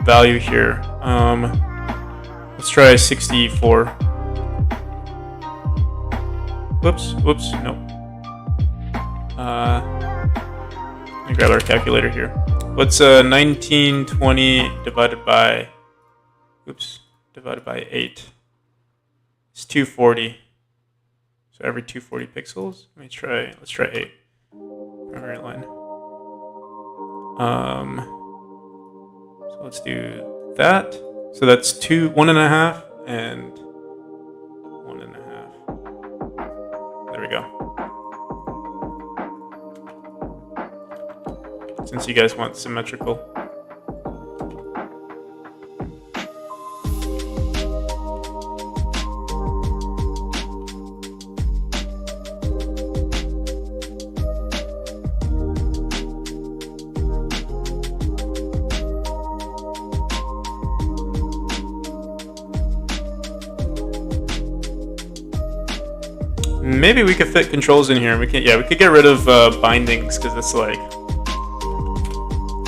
value here? Let's try 64. Whoops, no. Let me grab our calculator here. What's 1920 divided by... Oops, divided by 8? It's 240. So every 240 pixels. Let's try 8. Primary line. So let's do that. So that's 1.5 and 1.5. There we go. Since you guys want symmetrical. Maybe we could fit controls in here. We could get rid of bindings because it's like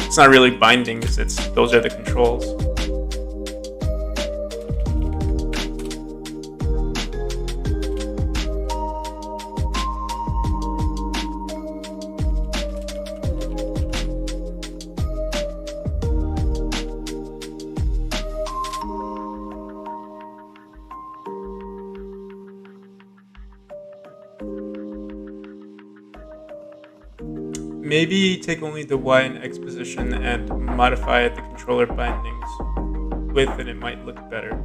it's not really bindings. Those are the controls. Maybe take only the Y and X position and modify the controller bindings with, and it might look better.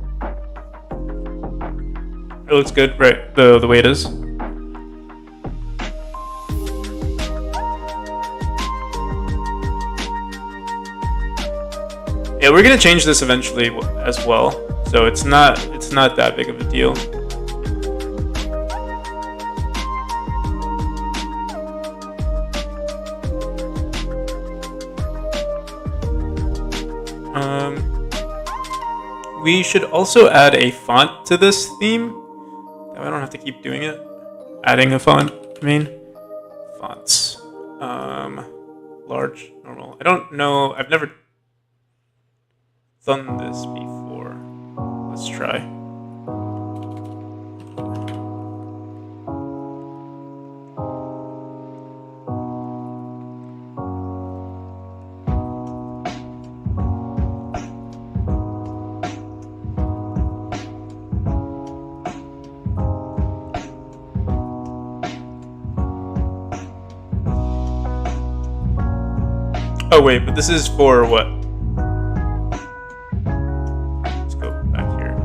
It looks good, right? The way it is. Yeah, we're gonna change this eventually as well, so it's not that big of a deal. We should also add a font to this theme. I don't have to keep doing it. Adding a font, I mean. Fonts. Large, normal. I don't know. I've never done this before. Let's try. Oh wait, but this is for what? Let's go back here.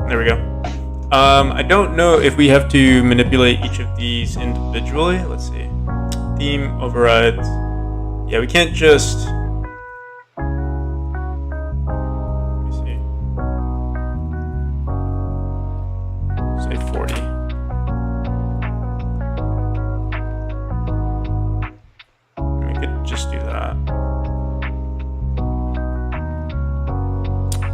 There we go. I don't know if we have to manipulate each of these individually. Let's see. Theme overrides. Yeah, we can't just... say 40. We could just do that.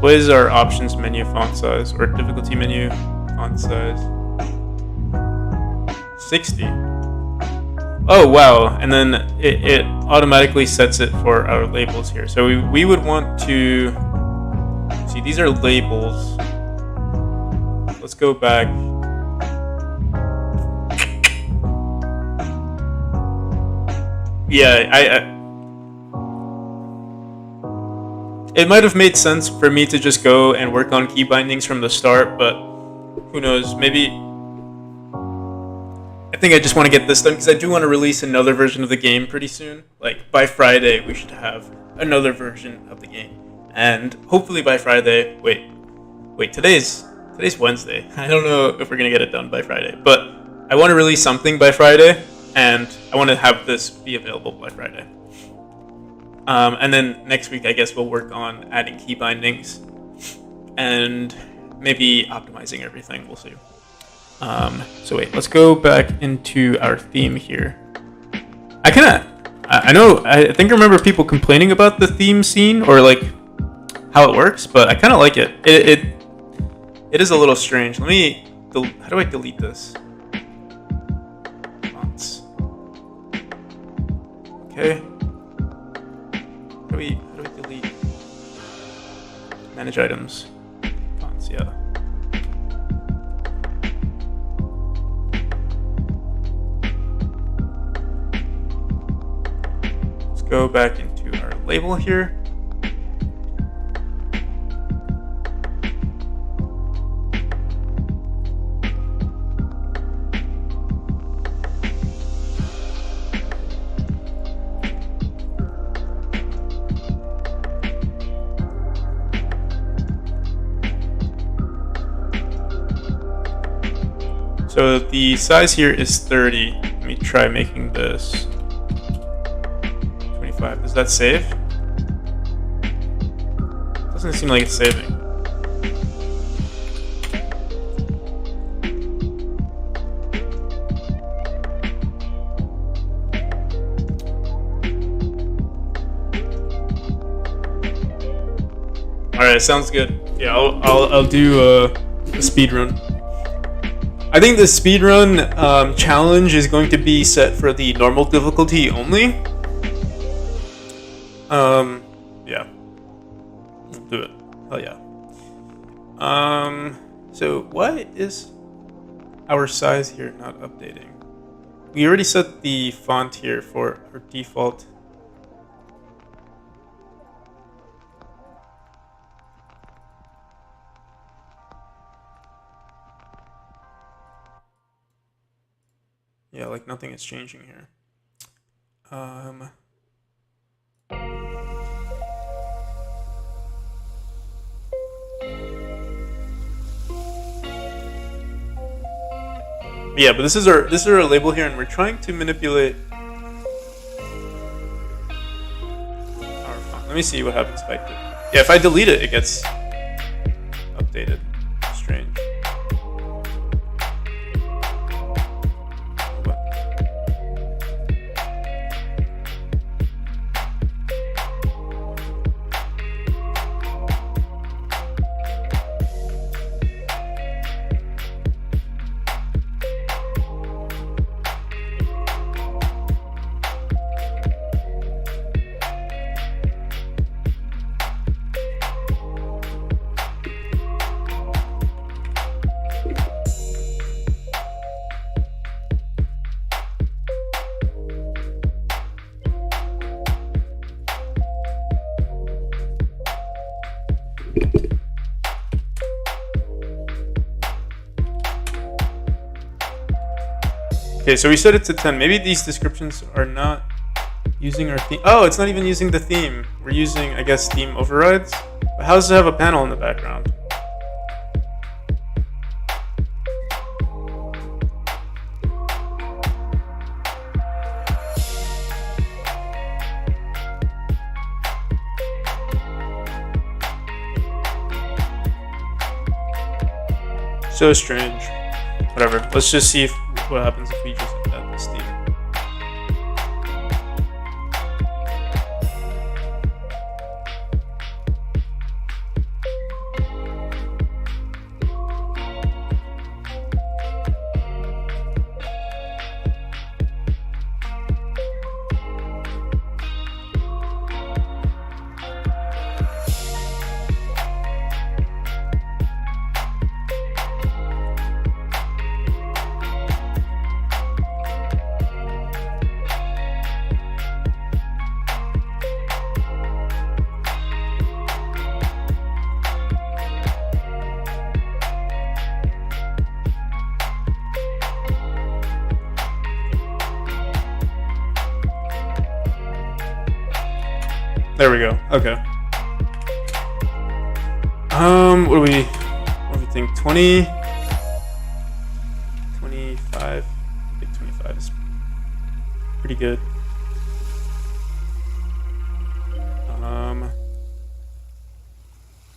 What is our options menu font size or difficulty menu font size? 60. Oh wow, and then it automatically sets it for our labels here. So we would want to see, these are labels. Let's go back. Yeah, it might have made sense for me to just go and work on key bindings from the start, but who knows, maybe... I think I just want to get this done because I do want to release another version of the game pretty soon. Like, by Friday, we should have another version of the game. And hopefully by Friday... Wait, today's Wednesday. I don't know if we're going to get it done by Friday, but I want to release something by Friday, and I want to have this be available by Friday. And then next week, I guess we'll work on adding key bindings and think optimizing everything. We'll see. So wait, let's go back into our theme here. I think I remember people complaining about the theme scene or like how it works, but I kind of like it. It is a little strange. How do I delete this? Fonts. Okay. How do we delete? Manage items. Fonts, yeah. Let's go back into our label here. So the size here is 30. Let me try making this 25. Does that save? Doesn't seem like it's saving. All right, sounds good. Yeah, I'll do a speed run. I think the speedrun challenge is going to be set for the normal difficulty only. Yeah. We'll do it. Hell yeah. So why is our size here not updating? We already set the font here for our default. Yeah, Yeah, like nothing is changing here. Yeah, but this is our label here, and we're trying to manipulate our font. Let me see what happens if I yeah, if I delete it, it gets updated. Strange. Okay, so we set it to 10. Maybe these descriptions are not using our theme. Oh, it's not even using the theme. We're using, I guess, theme overrides. But how does it have a panel in the background? So strange. Whatever. Let's just see what happens if we just add this theme. There we go. Okay. What do we think? 20? 25? I think 25 is pretty good.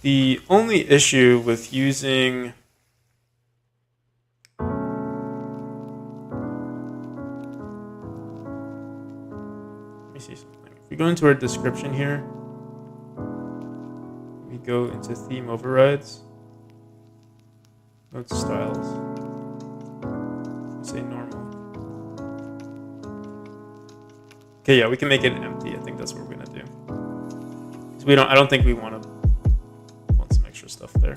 The only issue with using if we go into our description here, we go into theme overrides, go to styles, say normal. Okay, yeah, we can make it empty. I think that's what we're gonna do. 'Cause I don't think we want some extra stuff there.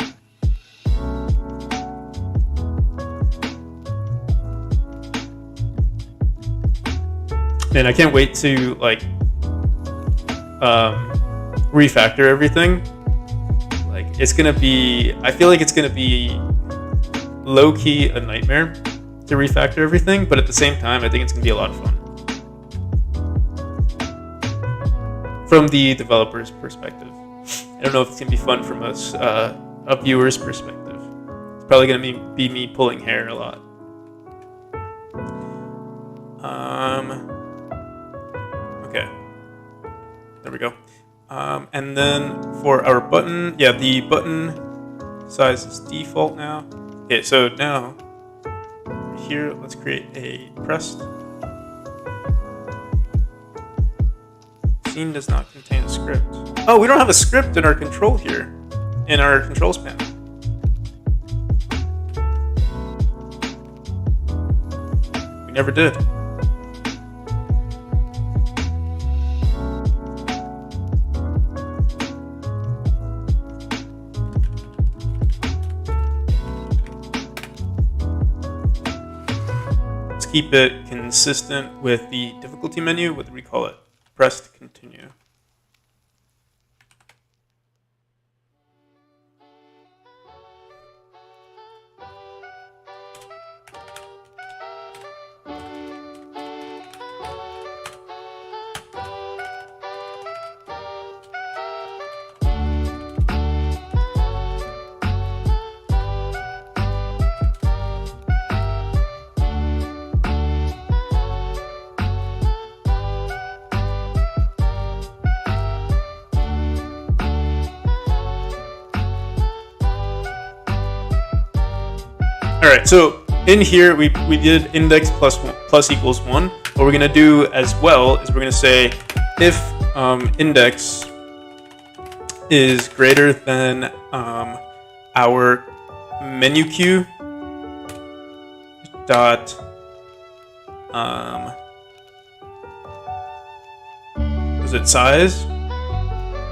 And I can't wait to refactor everything. Like I feel like it's gonna be low key a nightmare to refactor everything, but at the same time, I think it's gonna be a lot of fun from the developer's perspective. I don't know if it's gonna be fun from a viewer's perspective. It's probably gonna be me pulling hair a lot. Okay. There we go. And then for our button, yeah, the button size is default now. Okay, so now here, let's create a pressed. Scene does not contain a script. Oh, we don't have a script in our control here, in our controls panel. We never did. Keep it consistent with the difficulty menu. What do we call it? Pressed continue. All right, so in here we did index plus equals 1. What we're going to do as well is we're going to say if index is greater than our menu queue dot is it size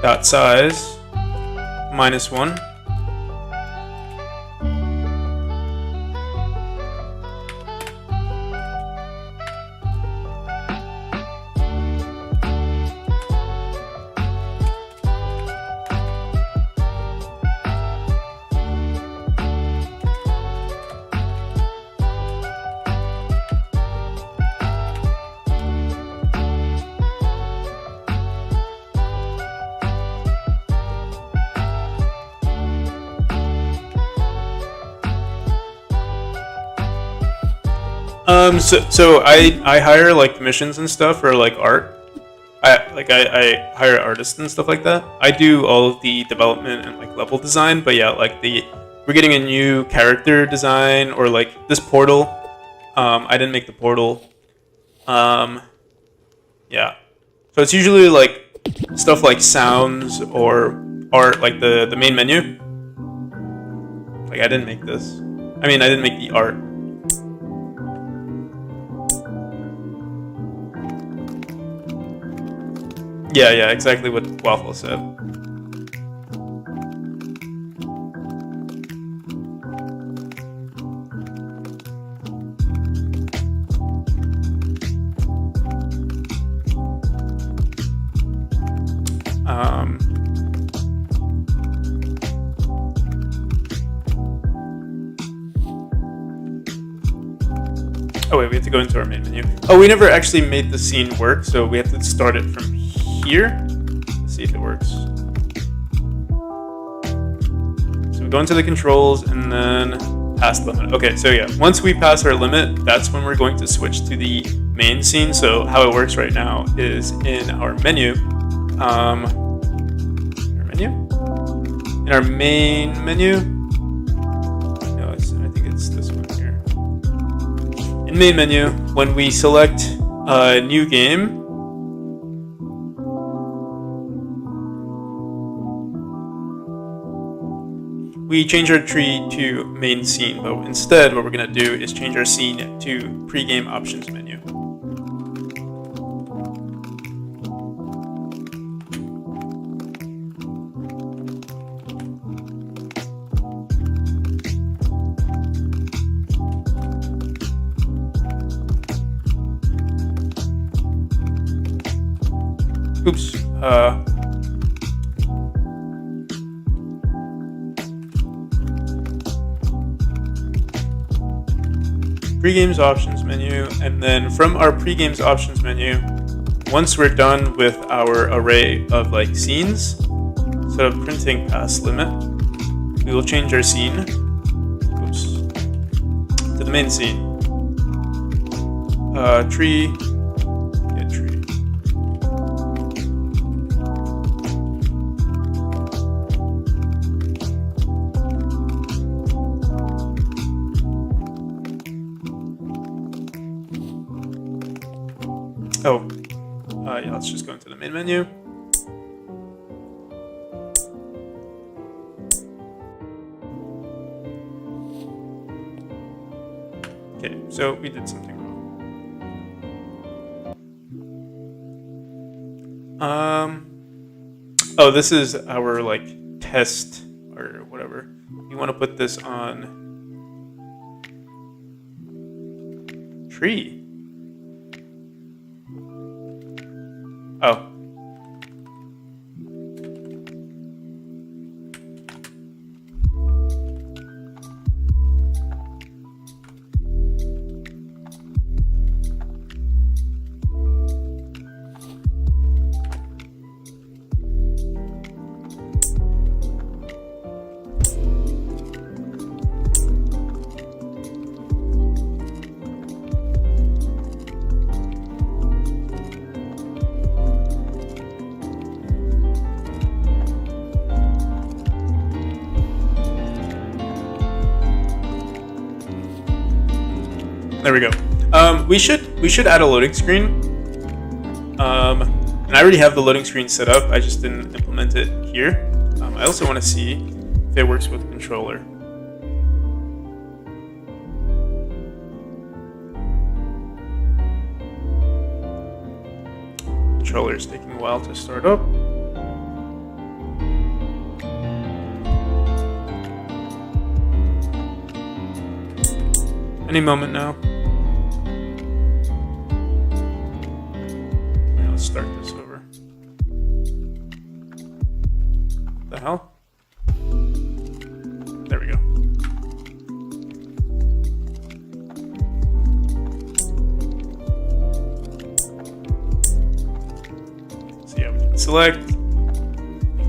dot size minus 1. So I hire like commissions and stuff for like art. I hire artists and stuff like that. I do all of the development and like level design, but yeah, like we're getting a new character design or like this portal. I didn't make the portal. Yeah. So it's usually like stuff like sounds or art, like the main menu. Like I didn't make this. I mean, I didn't make the art. Yeah, exactly what Waffle said. Oh wait, we have to go into our main menu. Oh, we never actually made the scene work, so we have to start it from here. Let's see if it works. So we go into the controls and then pass the limit. Okay, so yeah, once we pass our limit, that's when we're going to switch to the main scene. So how it works right now is in our menu, in our main menu. No, I think it's this one here. In main menu, when we select a new game, we change our tree to main scene, but instead what we're going to do is change our scene to pre-game options menu. Oops. Pre-games options menu, and then from our pre-games options menu, once we're done with our array of like scenes, instead of printing past limit, we will change our scene to the main scene. Tree, get tree. Oh, yeah, let's just go into the main menu. Okay, so we did something wrong. Oh, this is our like test or whatever. You want to put this on tree. Oh. There we go. We should add a loading screen. And I already have the loading screen set up. I just didn't implement it here. I also want to see if it works with the controller. Controller is taking a while to start up. Any moment now. Let's start this over. What the hell? There we go. So yeah, we can select,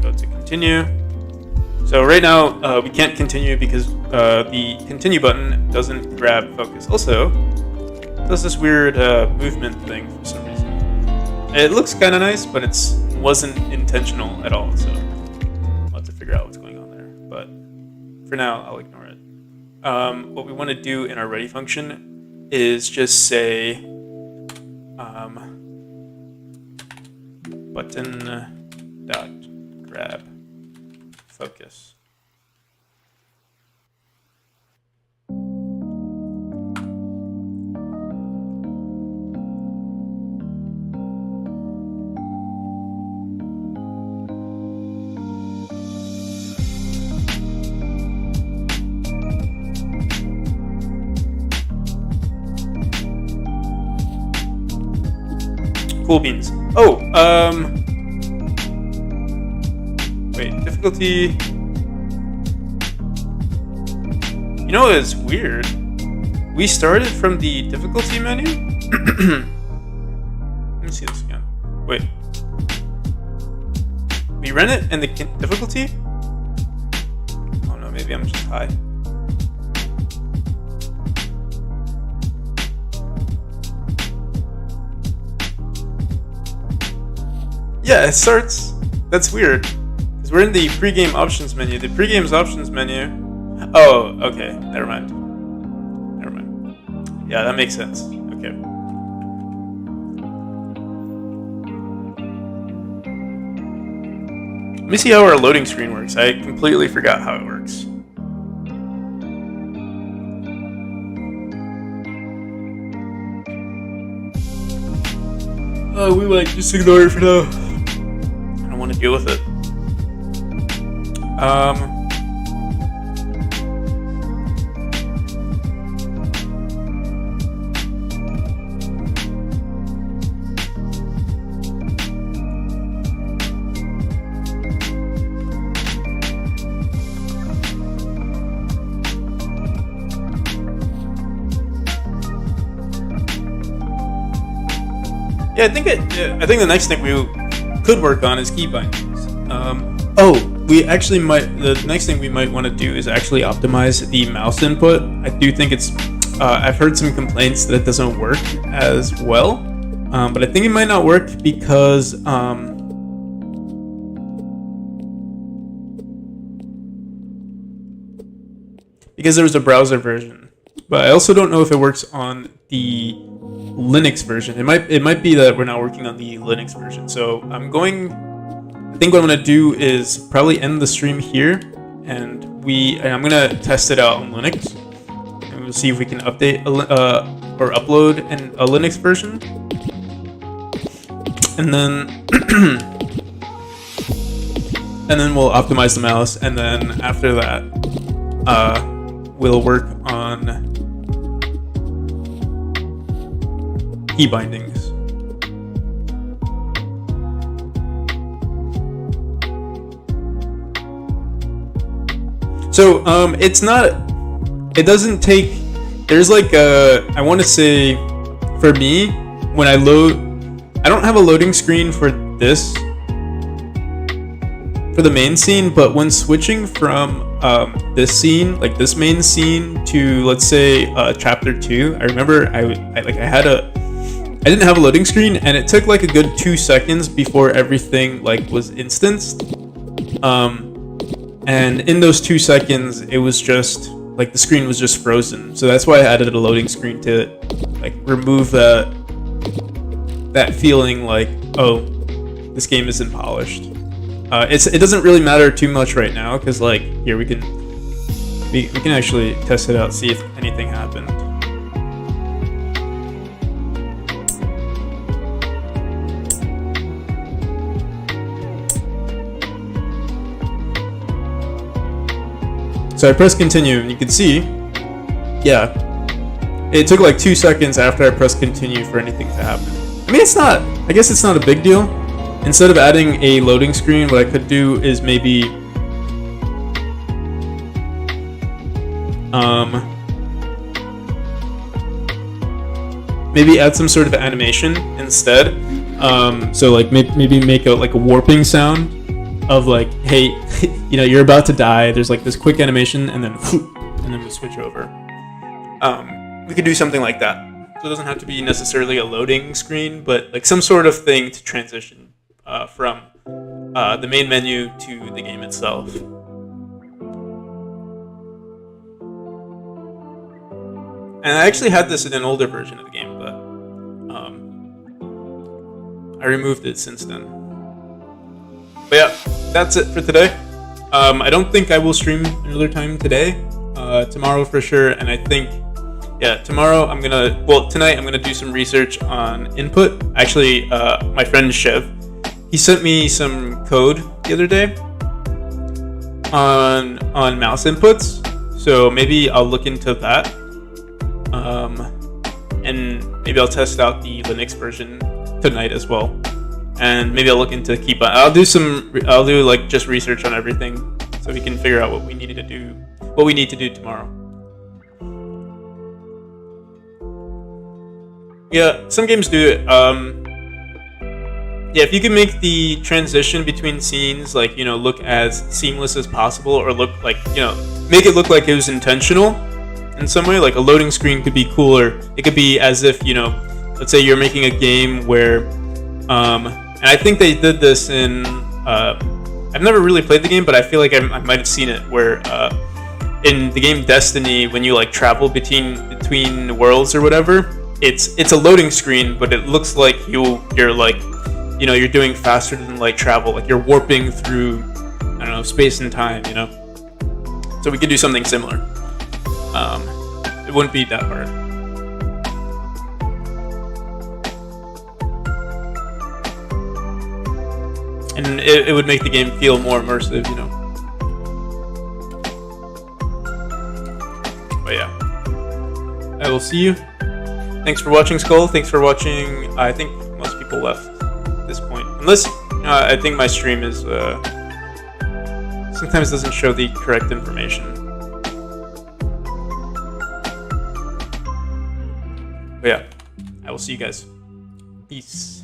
go to continue. So right now we can't continue because the continue button doesn't grab focus. Also, it does this weird movement thing for some reason. It looks kind of nice, but it wasn't intentional at all. So I'll have to figure out what's going on there. But for now, I'll ignore it. What we want to do in our ready function is just say button dot grab focus. Cool beans. Oh, wait, difficulty. You know, it's weird. We started from the difficulty menu. Let me see this again. Wait. We ran it in the difficulty? Oh no, maybe I'm just high. Yeah, it starts. That's weird. Because we're in the pregame options menu. The pregame's options menu. Oh, okay. Never mind. Never mind. Yeah, that makes sense. Okay. Let me see how our loading screen works. I completely forgot how it works. Oh, we might just ignore it for now. I don't want to deal with it. Yeah, I think the next thing we could work on is key bindings. The next thing we might want to do is actually optimize the mouse input. I do think it's. I've heard some complaints that it doesn't work as well, but I think it might not work because there was a browser version. But I also don't know if it works on the Linux version. It might be that we're not working on the Linux version. So I think what I'm gonna do is probably end the stream here, and I'm gonna test it out on Linux, and we'll see if we can update or upload a Linux version, and then we'll optimize the mouse, and then after that, we'll work on key bindings. So it doesn't take, there's like I want to say, for me, when I load, I don't have a loading screen for this, for the main scene, but when switching from this scene, like this main scene, to let's say chapter 2, I remember I didn't have a loading screen, and it took like a good 2 seconds before everything like was instanced. And in those 2 seconds, it was just like the screen was just frozen. So that's why I added a loading screen to like remove that feeling like, oh, this game isn't polished. It doesn't really matter too much right now because like here we can actually test it out, see if anything happened. So I press continue, and you can see, yeah, it took like 2 seconds after I pressed continue for anything to happen. I mean, I guess it's not a big deal. Instead of adding a loading screen, what I could do is maybe add some sort of animation instead. So like maybe make like a warping sound of like, hey, you know, you're about to die. There's like this quick animation, and then we switch over. We could do something like that. So it doesn't have to be necessarily a loading screen, but like some sort of thing to transition from the main menu to the game itself. And I actually had this in an older version of the game, but I removed it since then. But yeah, that's it for today. I don't think I will stream another time today. Tomorrow for sure, and I think, yeah, tomorrow tonight I'm gonna do some research on input. Actually, my friend Chev, he sent me some code the other day on mouse inputs, so maybe I'll look into that, and maybe I'll test out the Linux version tonight as well, and maybe I'll look into I'll do like just research on everything, so we can figure out what we need to do tomorrow. Yeah, some games do it. Yeah, if you can make the transition between scenes, like, you know, look as seamless as possible, or look like, you know, make it look like it was intentional in some way, like a loading screen could be cooler. It could be as if, you know, let's say you're making a game where, and I think they did this in, I've never really played the game, but I feel like I might have seen it, where in the game Destiny, when you like travel between worlds or whatever, it's a loading screen, but it looks like you're like, you know, you're doing faster than light travel, like you're warping through, I don't know, space and time, you know. So we could do something similar. It wouldn't be that hard. And it would make the game feel more immersive, you know. But yeah, I will see you. Thanks for watching, Skull. Thanks for watching. I think most people left at this point, unless I think my stream is sometimes doesn't show the correct information. But yeah, I will see you guys. Peace.